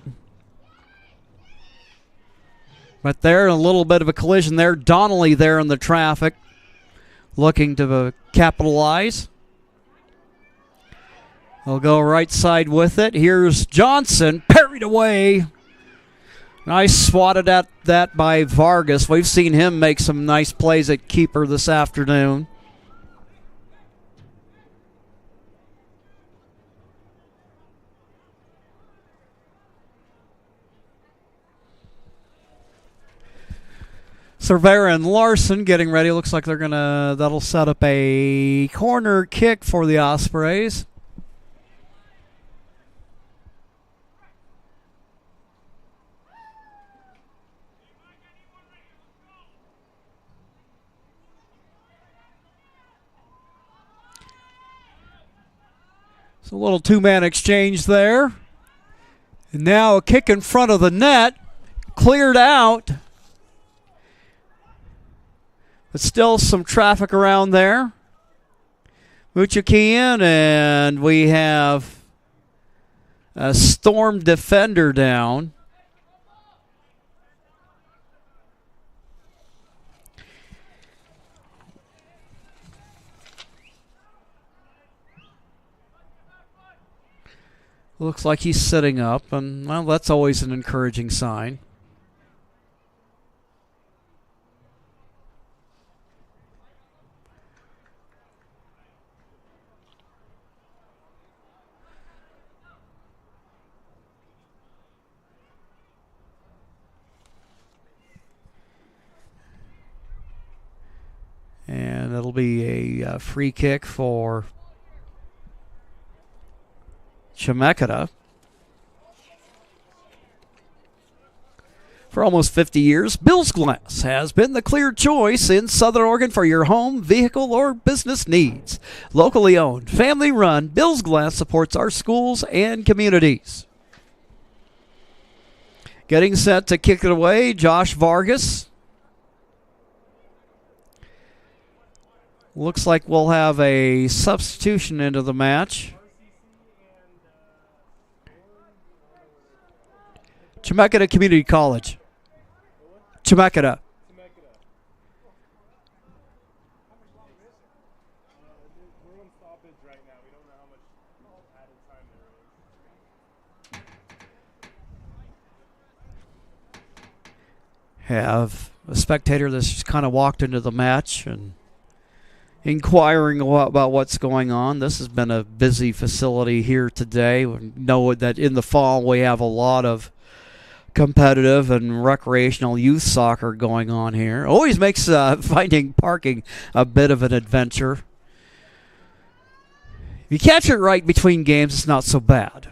But there, a little bit of a collision there. Donnelly there in the traffic, looking to capitalize. They'll go right side with it. Here's Johnson, parried away. Nice swatted at that by Vargas. We've seen him make some nice plays at keeper this afternoon. Cervera and Larson getting ready. Looks like that'll set up a corner kick for the Ospreys. It's a little two-man exchange there. And now a kick in front of the net. Cleared out. But still some traffic around there. Muchakian, and we have a Storm defender down. Looks like he's sitting up, and well, that's always an encouraging sign. And it'll be a free kick for Chemeketa. For almost 50 years, Bill's Glass has been the clear choice in Southern Oregon for your home, vehicle, or business needs. Locally owned, family run, Bill's Glass supports our schools and communities. Getting set to kick it away, Josh Vargas. Looks like we'll have a substitution into the match. Chemeketa Community College. Chemeketa. Have a spectator that's just kind of walked into the match and inquiring about what's going on. This has been a busy facility here today. We know that in the fall we have a lot of competitive and recreational youth soccer going on here. Always makes finding parking a bit of an adventure. If you catch it right between games, it's not so bad.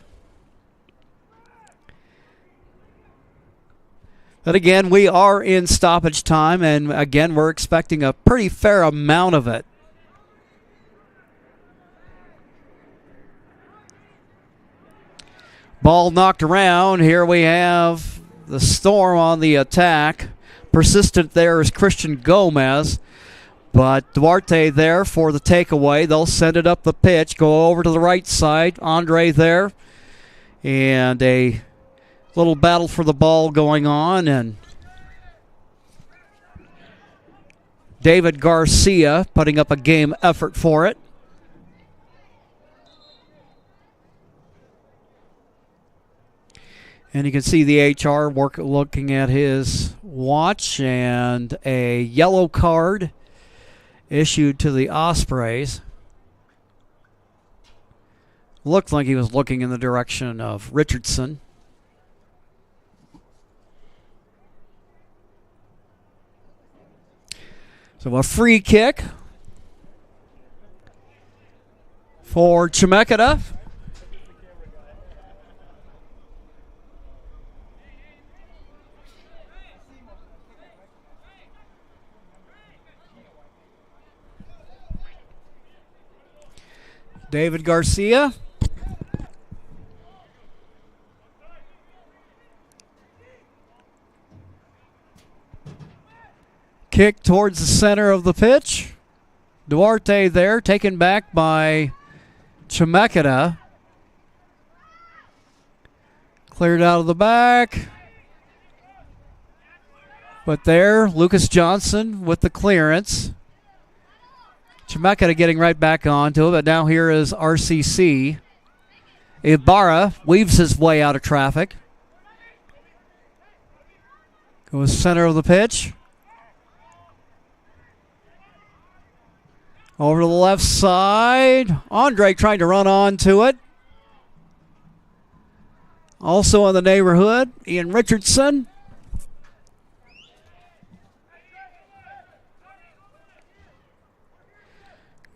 But again, we are in stoppage time, and again, we're expecting a pretty fair amount of it. Ball knocked around. Here we have the Storm on the attack. Persistent there is Christian Gomez. But Duarte there for the takeaway. They'll send it up the pitch. Go over to the right side. Andre there. And a little battle for the ball going on. And David Garcia putting up a game effort for it. And you can see the HR looking at his watch, and a yellow card issued to the Ospreys. Looked like he was looking in the direction of Richardson. So a free kick for Chemeketa. David Garcia. Kick towards the center of the pitch. Duarte there, taken back by Chemeketa. Cleared out of the back. But there, Lucas Johnson with the clearance. Chemeketa getting right back onto it, but now here is RCC. Ibarra weaves his way out of traffic. Goes center of the pitch. Over to the left side. Andre trying to run onto it. Also in the neighborhood, Ian Richardson.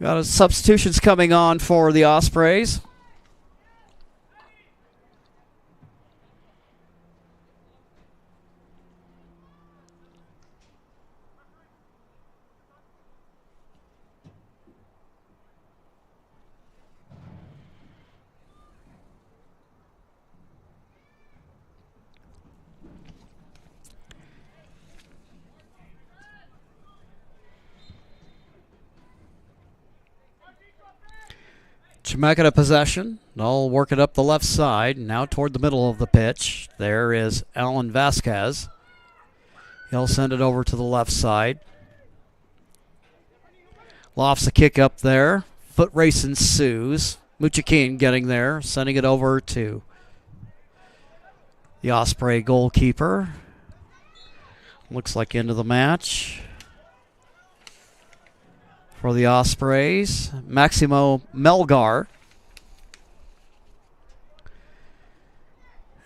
Got a substitutions coming on for the Ospreys. Chemeketa possession. They'll work it up the left side. Now toward the middle of the pitch. There is Alan Vasquez. He'll send it over to the left side. Lofts a kick up there. Foot race ensues. Muchakin getting there. Sending it over to the Osprey goalkeeper. Looks like end of the match. For the Ospreys, Maximo Melgar.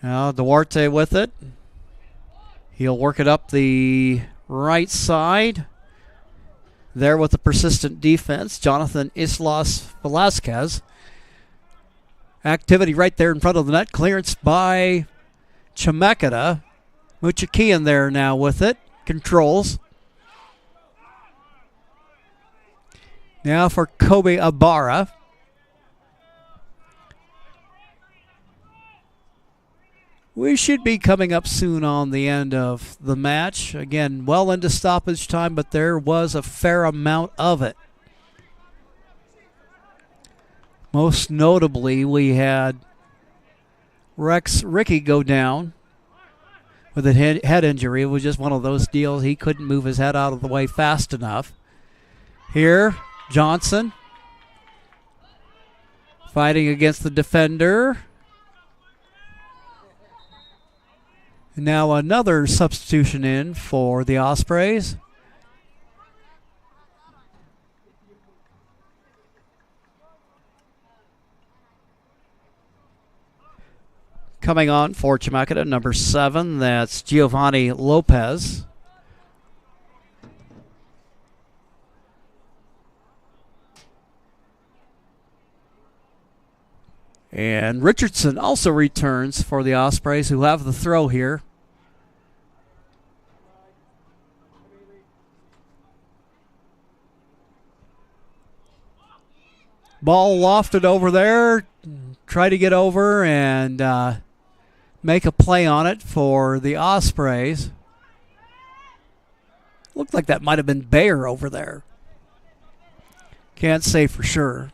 Now Duarte with it. He'll work it up the right side. There with the persistent defense, Jonathan Islas Velasquez. Activity right there in front of the net. Clearance by Chemeketa. Muchakian there now with it. Controls. Now for Kobe Ibarra. We should be coming up soon on the end of the match. Again, well into stoppage time, but there was a fair amount of it. Most notably, we had Rex Ricky go down with a head injury. It was just one of those deals. He couldn't move his head out of the way fast enough. Here, Johnson fighting against the defender. Now another substitution in for the Ospreys. Coming on for Chemeketa, number 7, that's Giovanni Lopez. And Richardson also returns for the Ospreys, who have the throw here. Ball lofted over there. Try to get over and make a play on it for the Ospreys. Looked like that might have been Bayer over there. Can't say for sure.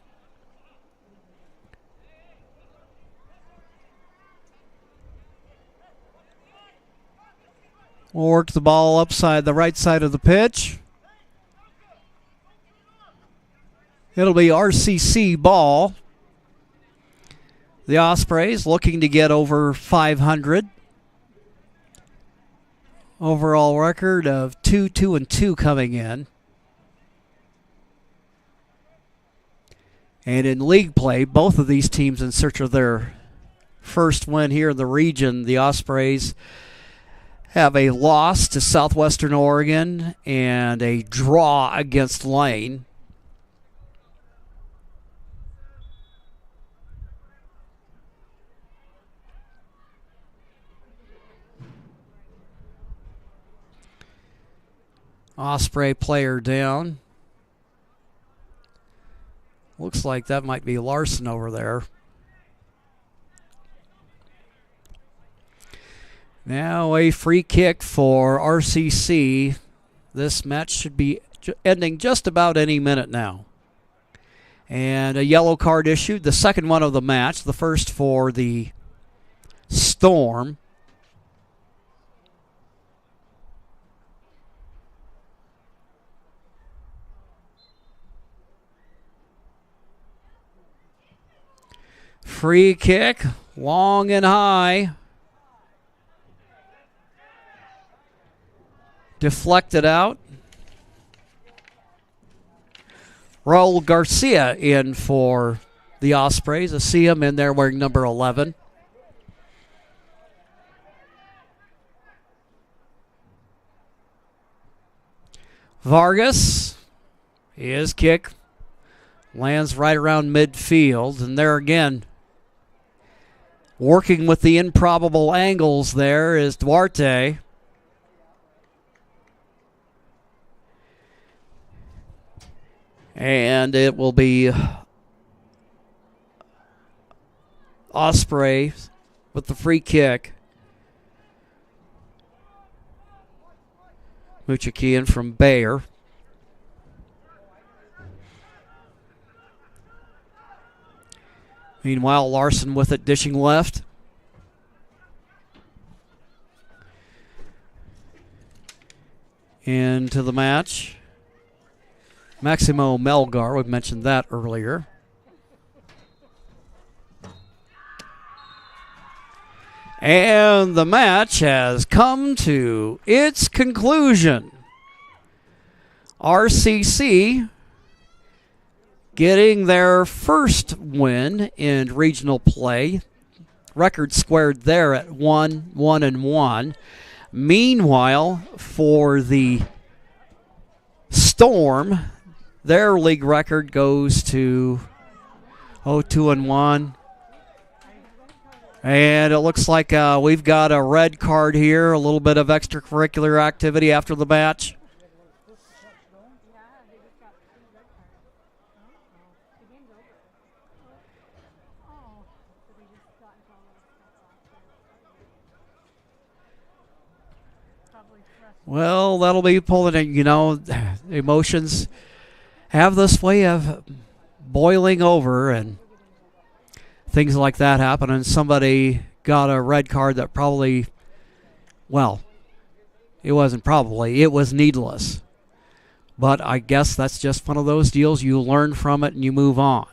We'll work the ball upside the right side of the pitch. It'll be RCC ball. The Ospreys looking to get over 500. Overall record of 2-2-2 coming in. And in league play, both of these teams in search of their first win here in the region. The Ospreys have a loss to Southwestern Oregon and a draw against Lane. Osprey player down. Looks like that might be Larson over there. Now a free kick for RCC. This match should be ending just about any minute now. And a yellow card issued, the second one of the match, the first for the Storm. Free kick, long and high. Deflected out. Raul Garcia in for the Ospreys. I see him in there wearing number 11. Vargas, his kick lands right around midfield, and there again, working with the improbable angles there is Duarte. And it will be Ospreys with the free kick. Muchakian from Bayer. Meanwhile, Larson with it, dishing left. Into the match. Maximo Melgar, we mentioned that earlier. And the match has come to its conclusion. RCC getting their first win in regional play. Record squared there at 1-1-1. Meanwhile, for the Storm, their league record goes to 2-1. And it looks like we've got a red card here, a little bit of extracurricular activity after the match. Well, that'll be pulling it, emotions have this way of boiling over and things like that happen, and somebody got a red card that probably, it wasn't probably, it was needless. But I guess that's just one of those deals. You learn from it and you move on.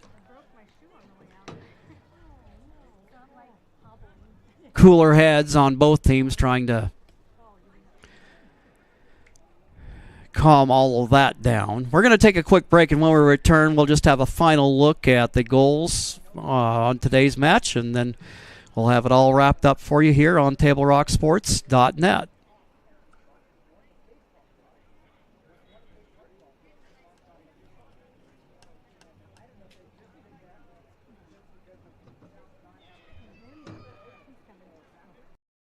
Cooler heads on both teams trying to calm all of that down. We're going to take a quick break, and when we return, we'll just have a final look at the goals on today's match, and then we'll have it all wrapped up for you here on TableRockSports.net.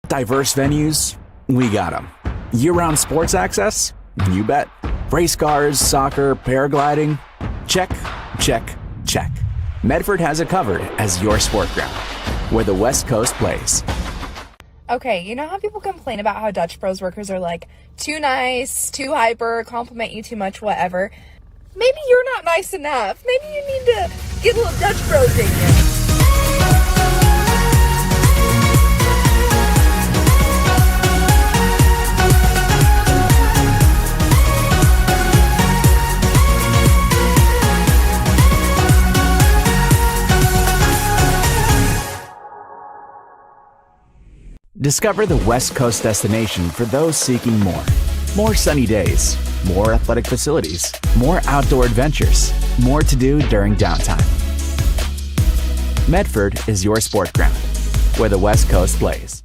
Diverse venues, we got them. Year-round sports access? You bet. Race cars, soccer, paragliding? Check, check, check. Medford has it covered as your sport ground, where the West Coast plays.
Okay, you know how people complain about how Dutch Bros workers are like too nice, too hyper, compliment you too much, whatever? Maybe you're not nice enough. Maybe you need to get a little Dutch Bros in you.
Discover the West Coast destination for those seeking more. More sunny days, more athletic facilities, more outdoor adventures, more to do during downtime. Medford is your sport ground, where the West Coast plays.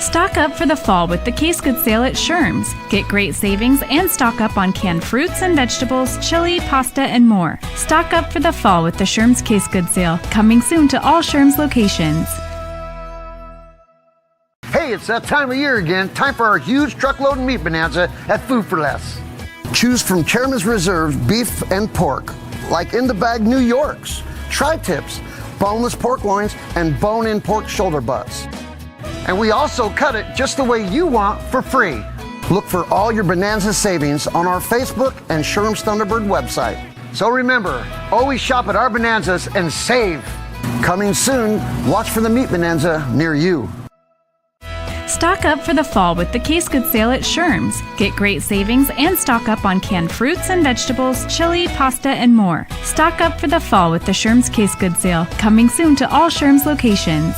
Stock up for the fall with the Case Good sale at Sherm's. Get great savings and stock up on canned fruits and vegetables, chili, pasta, and more. Stock up for the fall with the Sherm's Case Good sale, coming soon to all Sherm's locations.
Hey,
Hey, it's that time of year again. Time for our huge truckload meat bonanza at Food for Less. Choose from Chairman's Reserve beef and pork, like in the bag New York's, tri-tips, boneless pork loins, and bone-in pork shoulder butts. And we also cut it just the way you want for free. Look for all your bonanza savings on our Facebook and Sherm's Thunderbird website. So remember, always shop at our bonanzas and save. Coming soon, watch for the meat bonanza near you.
Stock up for the fall with the case goods sale at Sherm's. Get great savings and stock up on canned fruits and vegetables, chili, pasta, and more. Stock up for the fall with the Sherm's case goods sale. Coming soon to all Sherm's locations.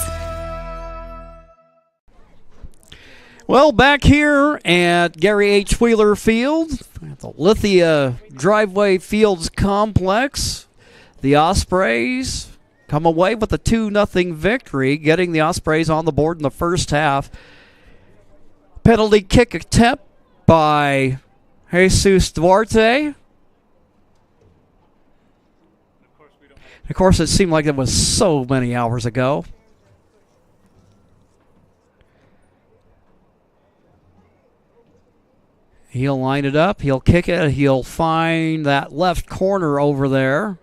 Well, back here at Gary H. Wheeler Field, at the Lithia Driveway Fields Complex, the Ospreys come away with a 2-0 victory, getting the Ospreys on the board in the first half. Penalty kick attempt by Jesus Duarte. Of course, it seemed like it was so many hours ago. He'll line it up. He'll kick it. He'll find that left corner over there.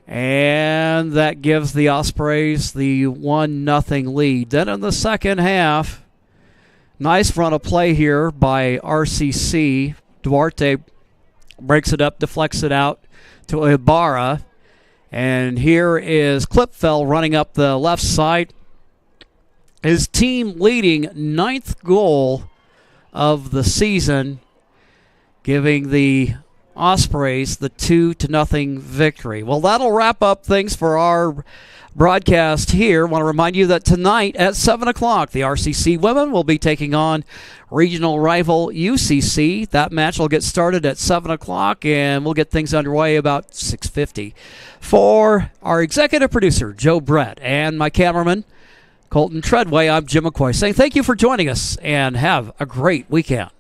And that gives the Ospreys the 1-0 lead. Then in the second half, nice run of play here by RCC. Duarte breaks it up, deflects it out to Ibarra. And here is Klipfel running up the left side. His team leading 9th goal of the season, giving the Ospreys the 2-0 victory. Well, that'll wrap up things for our broadcast here. I want to remind you that tonight at 7 o'clock, the RCC women will be taking on regional rival UCC. That match will get started at 7 o'clock, and we'll get things underway about 6:50. For our executive producer, Joe Brett, and my cameraman, Colton Treadway, I'm Jim McCoy, saying thank you for joining us, and have a great weekend.